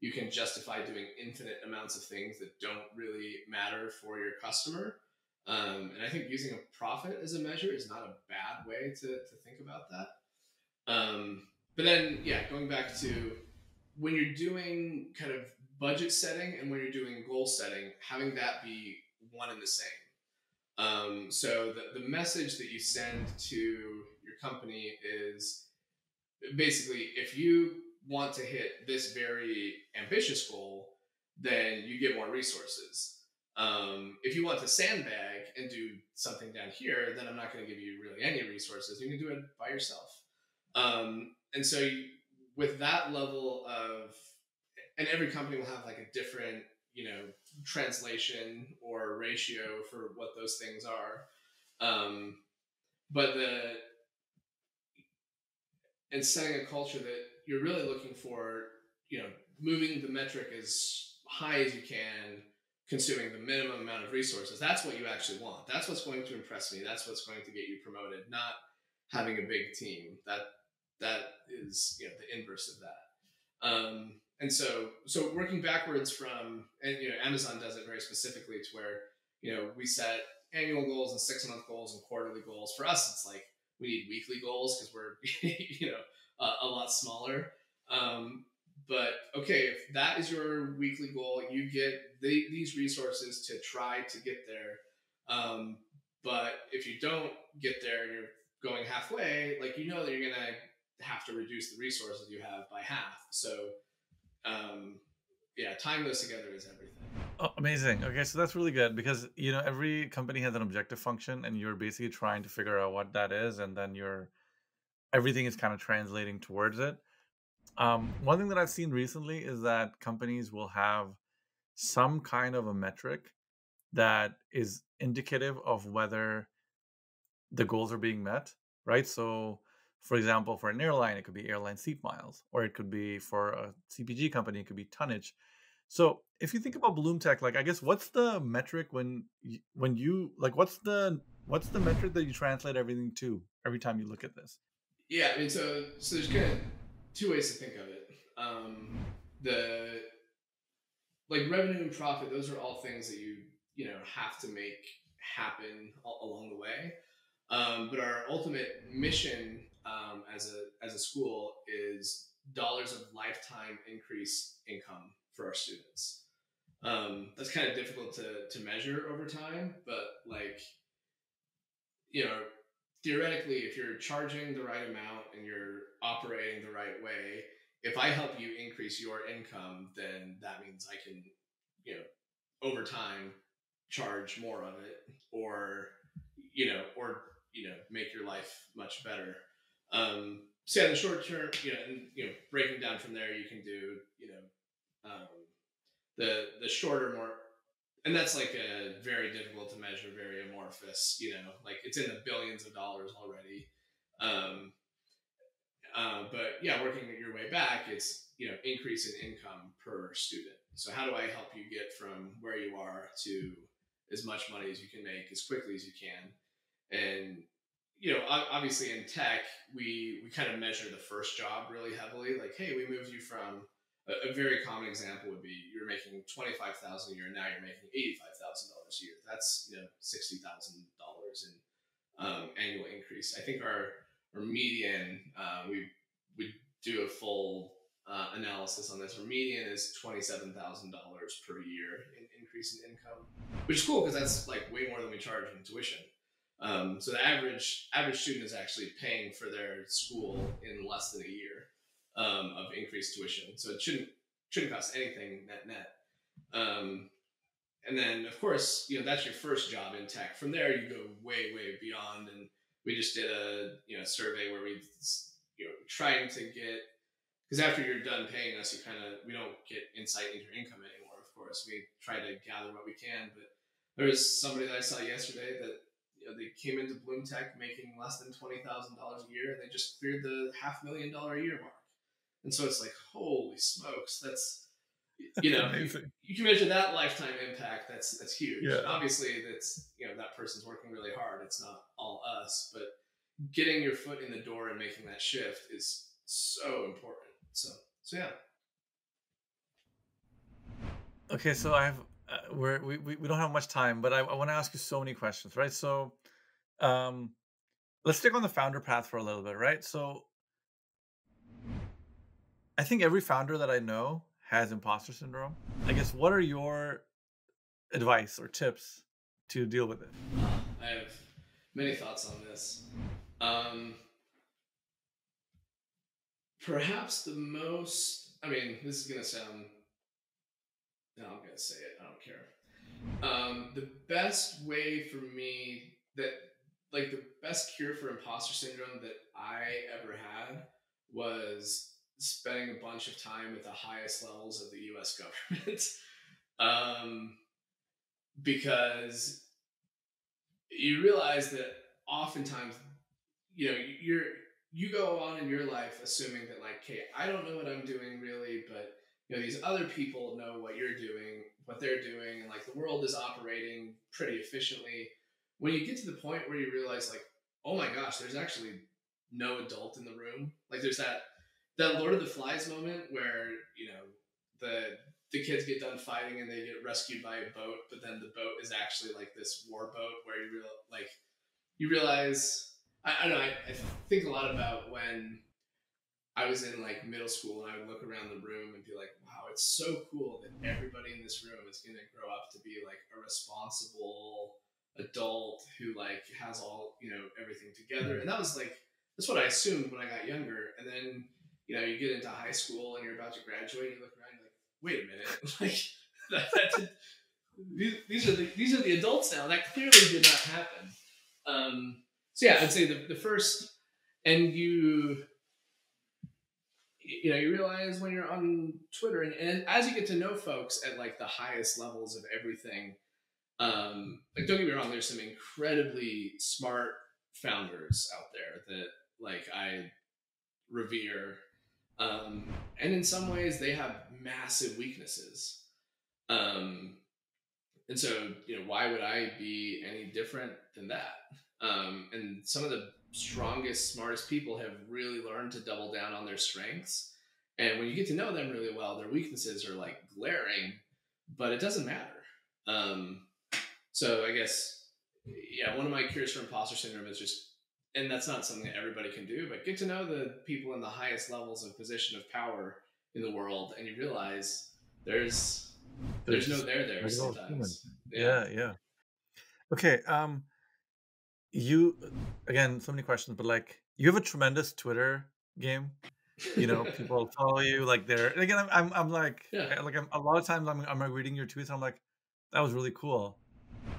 you can justify doing infinite amounts of things that don't really matter for your customer. And I think using a profit as a measure is not a bad way to think about that. But then, going back to when you're doing kind of budget setting and when you're doing goal setting, having that be one and the same. So the message that you send to your company is basically, if you want to hit this very ambitious goal, then you get more resources. If you want to sandbag and do something down here, then I'm not going to give you really any resources. You can do it by yourself. And so with that level of, and every company will have like a different, translation or ratio for what those things are. But and setting a culture that you're really looking for, moving the metric as high as you can, consuming the minimum amount of resources. That's what you actually want. That's what's going to impress me. That's what's going to get you promoted, not having a big team. That is, the inverse of that. And so working backwards from, and Amazon does it very specifically to where we set annual goals and 6-month goals and quarterly goals. For us, it's like we need weekly goals because we're a lot smaller. But okay, if that is your weekly goal, you get these resources to try to get there. But if you don't get there, you're going halfway. Like, that you're gonna have to reduce the resources you have by half. So tying those together is everything. Oh, amazing. Okay, so that's really good because every company has an objective function, and you're basically trying to figure out what that is, and then everything is kind of translating towards it. One thing that I've seen recently is that companies will have some kind of a metric that is indicative of whether the goals are being met, right? So, for example, for an airline, it could be airline seat miles, or it could be for a CPG company, it could be tonnage. So, if you think about BloomTech, like, I guess, what's the metric when you like, what's the metric that you translate everything to every time you look at this? Yeah, I mean, so there's kind of two ways to think of it. The like revenue and profit, those are all things that you know have to make happen along the way. But our ultimate mission as a school is dollars of lifetime increase income for our students. That's kind of difficult to measure over time, but like, you know, theoretically, if you're charging the right amount and you're operating the right way, if I help you increase your income, then that means I can, you know, over time charge more of it, or make your life much better. So yeah, in the short term, breaking down from there, you can do, the shorter, more, and that's like a very difficult to measure, very amorphous, like it's in the billions of dollars already. Um, but yeah, working your way back, it's, increase in income per student. So how do I help you get from where you are to as much money as you can make as quickly as you can? And, obviously in tech, we kind of measure the first job really heavily. Like, hey, we moved you from a very common example would be you're making $25,000 a year, and now you're making $85,000 a year. That's $60,000 in annual increase. I think our median, we do a full analysis on this. Our median is $27,000 per year in increase in income, which is cool because that's like way more than we charge in tuition. So the average student is actually paying for their school in less than a year of increased tuition. So it shouldn't cost anything net. And then of course, that's your first job in tech. From there, you go way beyond. And we just did a survey where we trying to get, because after you're done paying us, we don't get insight into your income anymore. Of course, we try to gather what we can. But there was somebody that I saw yesterday that they came into BloomTech making less than $20,000 a year, and they just cleared the $500,000 a year mark. And so it's like, holy smokes, that's Amazing. you can measure that lifetime impact. That's huge. Yeah. Obviously, that's that person's working really hard. It's not all us, but getting your foot in the door and making that shift is so important. So yeah. Okay, so I have we don't have much time, but I want to ask you so many questions, right? So, let's stick on the founder path for a little bit, right? So, I think every founder that I know has imposter syndrome. I guess, what are your advice or tips to deal with it? I have many thoughts on this. Perhaps the most, this is going to sound, no, I'm going to say it. I don't care. The best way for me the best cure for imposter syndrome that I ever had was spending a bunch of time at the highest levels of the US government. Because you realize that oftentimes, you go on in your life assuming that like, okay, I don't know what I'm doing really, but these other people know what you're doing, what they're doing, and like the world is operating pretty efficiently. When you get to the point where you realize like, oh my gosh, there's actually no adult in the room. Like there's that Lord of the Flies moment where, the kids get done fighting and they get rescued by a boat, but then the boat is actually like this war boat where you realize, I don't know, I think a lot about when I was in like middle school and I would look around the room and be like, wow, it's so cool that everybody in this room is going to grow up to be like a responsible adult who like has all, everything together. And that's what I assumed when I got younger. And then, you get into high school and you're about to graduate and you look around and you're like, wait a minute, like these are the adults now. That clearly did not happen. So yeah, I'd say the first, and you realize when you're on Twitter and as you get to know folks at like the highest levels of everything, like don't get me wrong, there's some incredibly smart founders out there that like I revere. And in some ways they have massive weaknesses. And so, why would I be any different than that? And some of the strongest, smartest people have really learned to double down on their strengths. And when you get to know them really well, their weaknesses are like glaring, but it doesn't matter. So I guess, yeah, one of my cures for imposter syndrome is just, and that's not something that everybody can do, but get to know the people in the highest levels of position of power in the world, and you realize there's They're no just there regular humans. sometimes. Yeah. Yeah, yeah. Okay. You again, so many questions, but like you have a tremendous Twitter game. You know, people follow you like they're and again. I'm like, Yeah. like I'm, a lot of times I'm like reading your tweets. I'm like, that was really cool.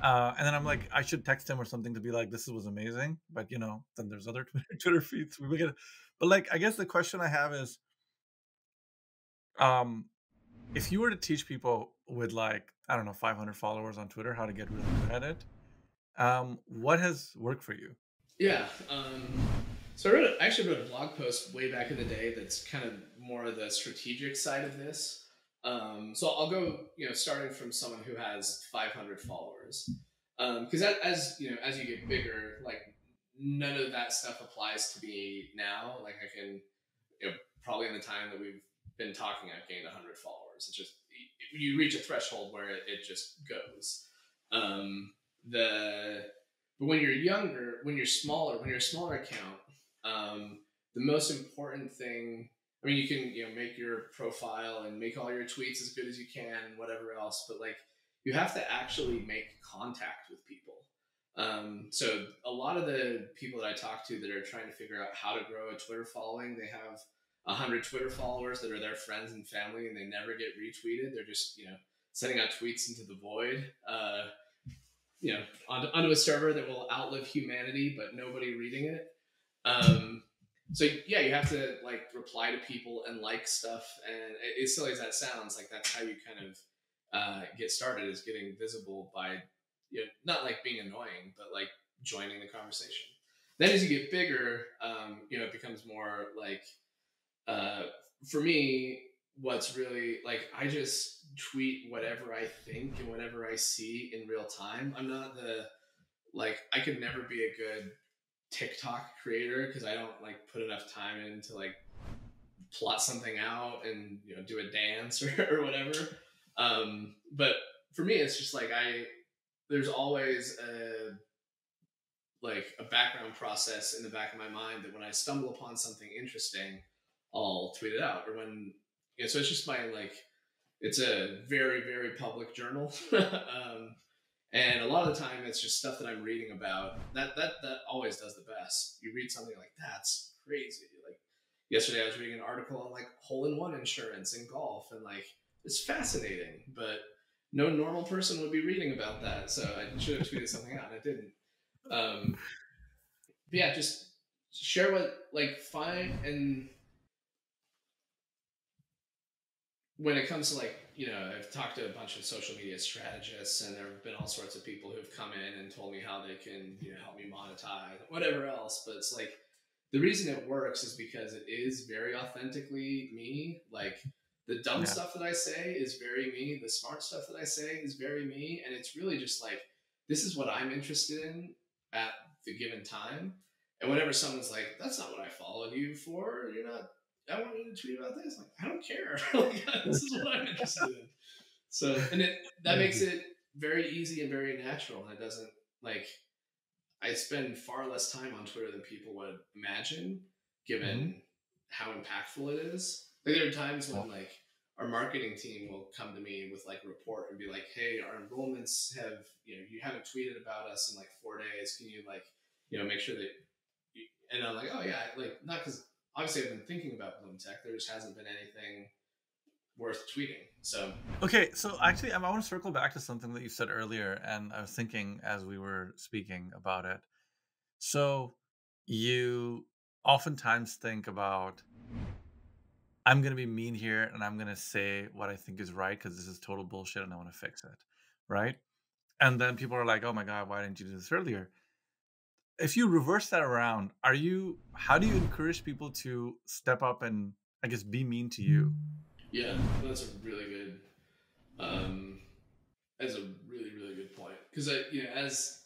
And then I'm like, I should text him or something to be like, this was amazing. But you know, then there's other Twitter feeds. We get, but like, I guess the question I have is, um, if you were to teach people with like, I don't know, 500 followers on Twitter how to get really good at it, what has worked for you? Yeah. So I actually wrote a blog post way back in the day that's kind of more of the strategic side of this. So I'll go, starting from someone who has 500 followers, because as you know, as you get bigger, like none of that stuff applies to me now. Like I can, probably in the time that we've been talking, I've gained 100 followers. It's just you reach a threshold where it just goes. Um, the but when you're younger, when you're smaller, when you're a smaller account, the most important thing. I mean, you can make your profile and make all your tweets as good as you can, and whatever else. But like, you have to actually make contact with people. So a lot of the people that I talk to that are trying to figure out how to grow a Twitter following, they have 100 Twitter followers that are their friends and family, and they never get retweeted. They're just sending out tweets into the void. Onto a server that will outlive humanity, but nobody reading it. So yeah, you have to like reply to people and like stuff, and as silly as that sounds, like that's how you kind of get started, is getting visible by not like being annoying, but like joining the conversation. Then as you get bigger, it becomes more like uh, for me, what's really like, I just tweet whatever I think and whatever I see in real time. I'm not I could never be a good TikTok creator because I don't like put enough time in to like plot something out and do a dance or whatever. But for me, it's just like there's always a background process in the back of my mind that when I stumble upon something interesting, I'll tweet it out. Or when so it's just it's a very very public journal. And a lot of the time it's just stuff that I'm reading about. That always does the best. You read something like, that's crazy. Like yesterday I was reading an article on like hole-in-one insurance in golf, and like it's fascinating, but no normal person would be reading about that. So I should have tweeted something out and I didn't. But yeah, just share find. And when it comes to I've talked to a bunch of social media strategists, and there have been all sorts of people who've come in and told me how they can help me monetize, whatever else. But it's like, the reason it works is because it is very authentically me. Like the dumb stuff that I say is very me. The smart stuff that I say is very me. And it's really just like, this is what I'm interested in at the given time. And whenever someone's like, that's not what I followed you for, I want you to tweet about this. Like, I don't care. Like, this is what I'm interested in. So, and that makes it very easy and very natural. And it doesn't like, I spend far less time on Twitter than people would imagine, given how impactful it is. Like there are times when like our marketing team will come to me with like a report and be like, "Hey, our enrollments have you haven't tweeted about us in like 4 days. Can you make sure that?" And I'm like, "Oh yeah, like not because obviously I've been thinking about BloomTech. There just hasn't been anything worth tweeting." So okay, so actually, I want to circle back to something that you said earlier, and I was thinking as we were speaking about it. So you oftentimes think about, I'm going to be mean here and I'm going to say what I think is right because this is total bullshit and I want to fix it. Right. And then people are like, oh my God, why didn't you do this earlier? If you reverse that around, how do you encourage people to step up and, I guess, be mean to you? yeah, that's a really good, that's a really really good point. Because as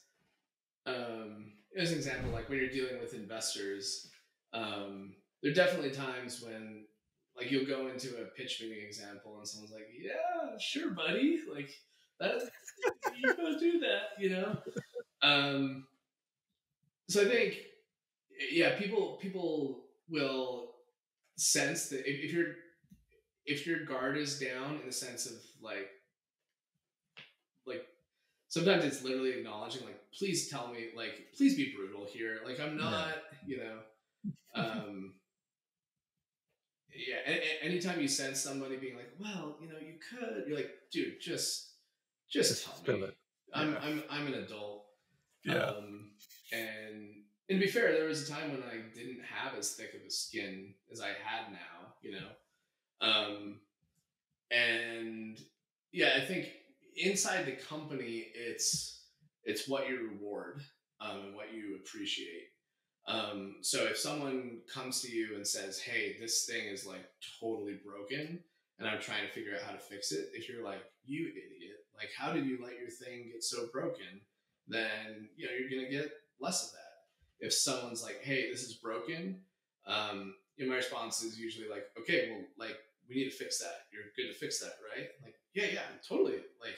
an example, like when you're dealing with investors, there are definitely times when like you'll go into a pitch meeting example and someone's like, yeah, sure, buddy, like that, you gotta do that, you know. So I think, yeah, people will sense that if your guard is down, in the sense of like sometimes it's literally acknowledging, like, please tell me, like, please be brutal here, like I'm not, you know, yeah. Anytime you sense somebody being like, well, you know, you could, you're like, dude, just tell spill me. it. I'm an adult. Yeah. And to be fair, there was a time when I didn't have as thick of a skin as I had now, you know. And yeah, I think inside the company, it's what you reward, and what you appreciate. So if someone comes to you and says, hey, this thing is like totally broken and I'm trying to figure out how to fix it, if you're like, you idiot, like, how did you let your thing get so broken? Then, you know, you're going to get less of that. If someone's like, hey, this is broken, my response is usually like, okay, well, like, we need to fix that. You're good to fix that, right? Like, yeah, totally. Like,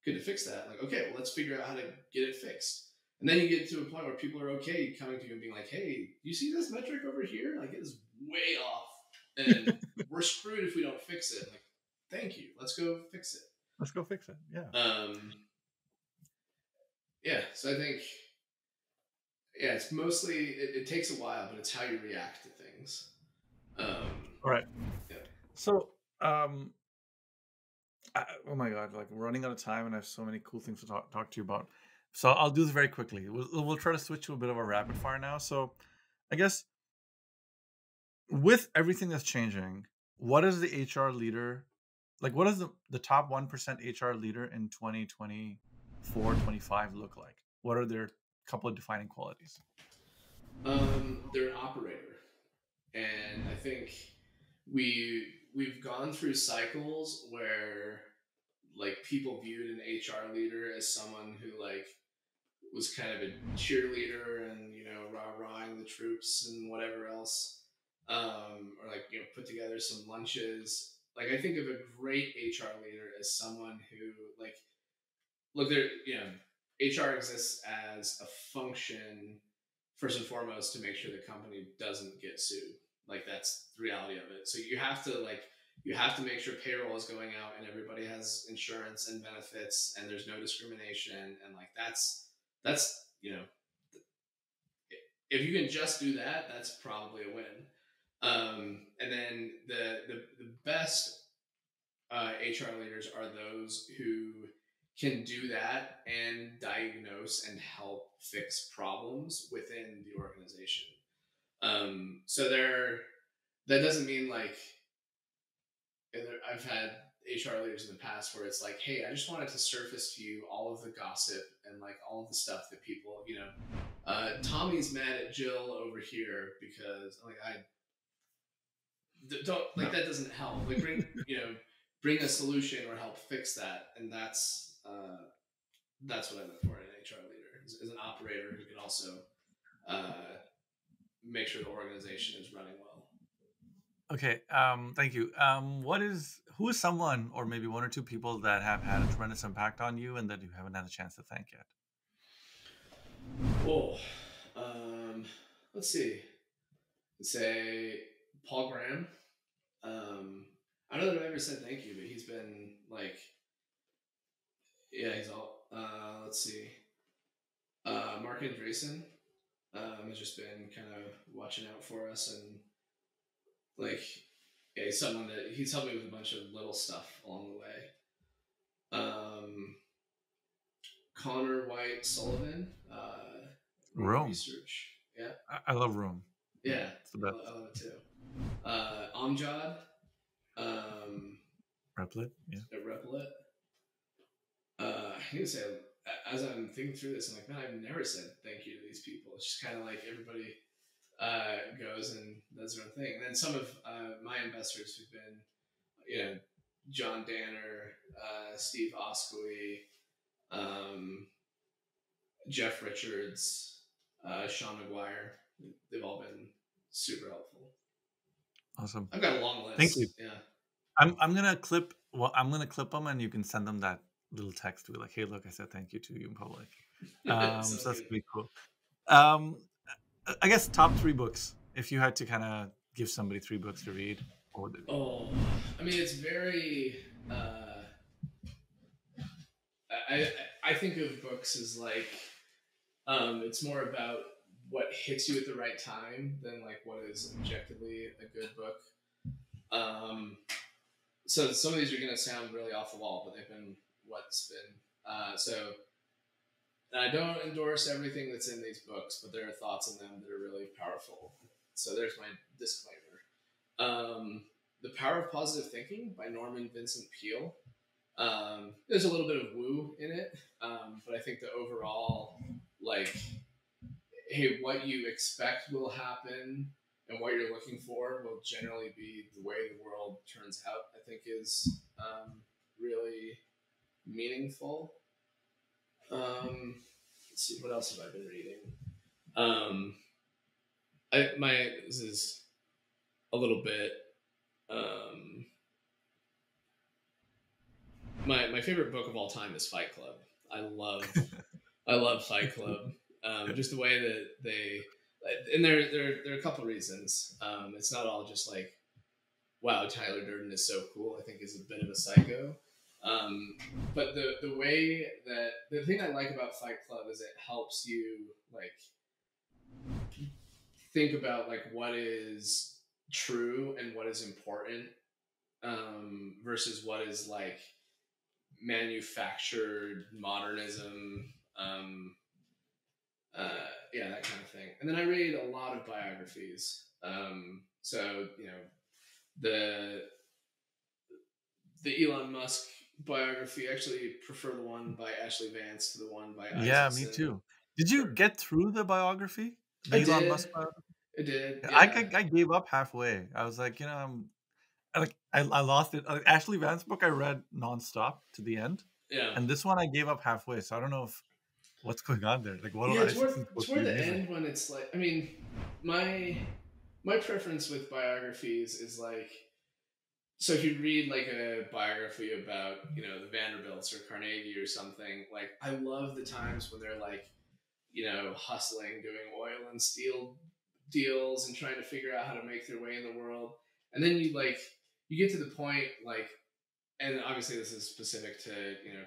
good to fix that. Like, okay, well, let's figure out how to get it fixed. And then you get to a point where people are okay coming to you and being like, hey, do you see this metric over here? Like, it is way off. And we're screwed if we don't fix it. Like, thank you. Let's go fix it. Let's go fix it. Yeah. Yeah. So I think, yeah, it's mostly, it takes a while, but it's how you react to things. All right. Yeah. So, oh my God, like we're running out of time and I have so many cool things to talk to you about. So I'll do this very quickly. We'll try to switch to a bit of a rapid fire now. So I guess with everything that's changing, what is the HR leader, like what does the top 1% HR leader in 2024, 25 look like? What are their couple of defining qualities? They're an operator. And I think we've gone through cycles where like people viewed an HR leader as someone who like was kind of a cheerleader and, you know, rah-rahing the troops and whatever else, or like, you know, put together some lunches. Like, I think of a great HR leader as someone who, like, look, there, you know, HR exists as a function first and foremost to make sure the company doesn't get sued. Like, that's the reality of it. So you have to make sure payroll is going out and everybody has insurance and benefits and there's no discrimination, and like that's you know, if you can just do that, that's probably a win. And then the best HR leaders are those who can do that and diagnose and help fix problems within the organization. So that doesn't mean like, I've had HR leaders in the past where it's like, hey, I just wanted to surface to you all of the gossip and like all of the stuff that people, you know, Tommy's mad at Jill over here because like I don't like that doesn't help. Like bring a solution or help fix that, and that's what I look for in an HR leader is an operator who can also make sure the organization is running well. Okay, thank you. Who is someone or maybe one or two people that have had a tremendous impact on you and that you haven't had a chance to thank yet? Oh, let's see. Let's say Paul Graham. I don't know that I've ever said thank you, but he's been like, yeah, he's all. Let's see. Mark Andreessen has just been kind of watching out for us, and like, yeah, he's someone that he's helped me with a bunch of little stuff along the way. Connor White Sullivan, Room research. Yeah, I love Room. Yeah, it's the best. I love it too. Amjad, Replit, yeah. Replit. I need to say, as I'm thinking through this, I'm like, man, I've never said thank you to these people. It's just kind of like everybody goes and does their own thing. And then some of my investors who've been, you know, John Danner, Steve Oskowey, Jeff Richards, Sean McGuire, they've all been super helpful. Awesome. I've got a long Thank you. list. Yeah. I'm gonna clip. Well, I'm gonna clip them, and you can send them that little text to be like, "Hey, look, I said thank you to you in public." Sounds So that's good. pretty cool. Um, I guess top three books. If you had to kind of give somebody three books to read, what would they be? Oh, I mean, it's very. I I think of books as like it's more about what hits you at the right time than like what is objectively a good book. Um, so some of these are going to sound really off the wall, but they've been what's been. So I don't endorse everything that's in these books, but there are thoughts in them that are really powerful. So there's my disclaimer. The Power of Positive Thinking by Norman Vincent Peale. There's a little bit of woo in it, but I think the overall, like, hey, what you expect will happen and what you're looking for will generally be the way the world turns out, I think is really meaningful. Let's see, what else have I been reading? This is a little bit. My favorite book of all time is Fight Club. I love Fight Club. Just the way that they, and there are a couple reasons. It's not all just like, wow, Tyler Durden is so cool. I think is a bit of a psycho. But the way that the thing I like about Fight Club is it helps you like think about like what is true and what is important versus what is like manufactured modernism. Yeah, that kind of thing. And then I read a lot of biographies. So you know the Elon Musk biography. I actually prefer the one by Ashley Vance to the one by Yeah, me Isaacson. too. Did you get through the biography, I the Elon did. Musk biography? I did. Yeah, Yeah. I gave up halfway. I was like, I lost it. Ashley Vance's book I read nonstop to the end, Yeah. and this one I gave up halfway. So I don't know if what's going on there. Like, what Yeah. are Isaacson's supposed to Toward be the amazing? end when it's like, I mean, my preference with biographies is like, so if you read like a biography about the Vanderbilts or Carnegie or something, like I love the times when they're like hustling, doing oil and steel deals and trying to figure out how to make their way in the world. And then you get to the point like, and obviously this is specific to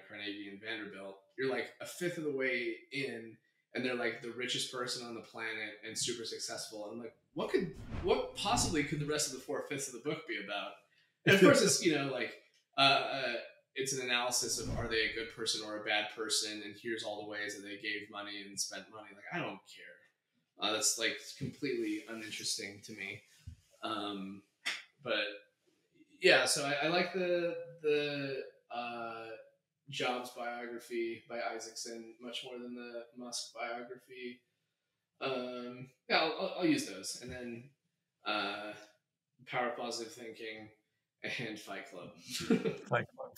Carnegie and Vanderbilt. You're like a fifth of the way in, and they're like the richest person on the planet and super successful. And I'm like, what possibly could the rest of the 4/5 of the book be about? And of course, it's it's an analysis of are they a good person or a bad person, and here's all the ways that they gave money and spent money. Like I don't care. That's like completely uninteresting to me. But yeah, so I like the Jobs biography by Isaacson much more than the Musk biography. Yeah, I'll use those, and then Power of Positive Thinking and Fight Club. Fight Club.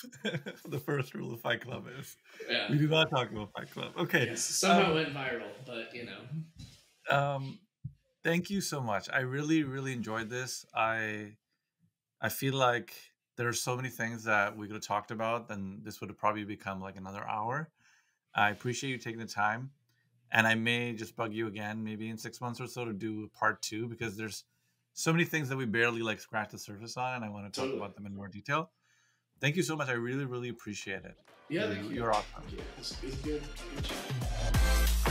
The first rule of Fight Club is Yeah. we do not talk about Fight Club. Okay. Yes, somehow it went viral, but Thank you so much. I really, really enjoyed this. I feel like there are so many things that we could have talked about, and this would have probably become like another hour. I appreciate you taking the time, and I may just bug you again, maybe in 6 months or so, to do part 2 because there's so many things that we barely like scratch the surface on, and I want to talk about them in more detail. Thank you so much. I really, really appreciate it. Yeah, thank you. You're awesome. Thank you. It was good chat.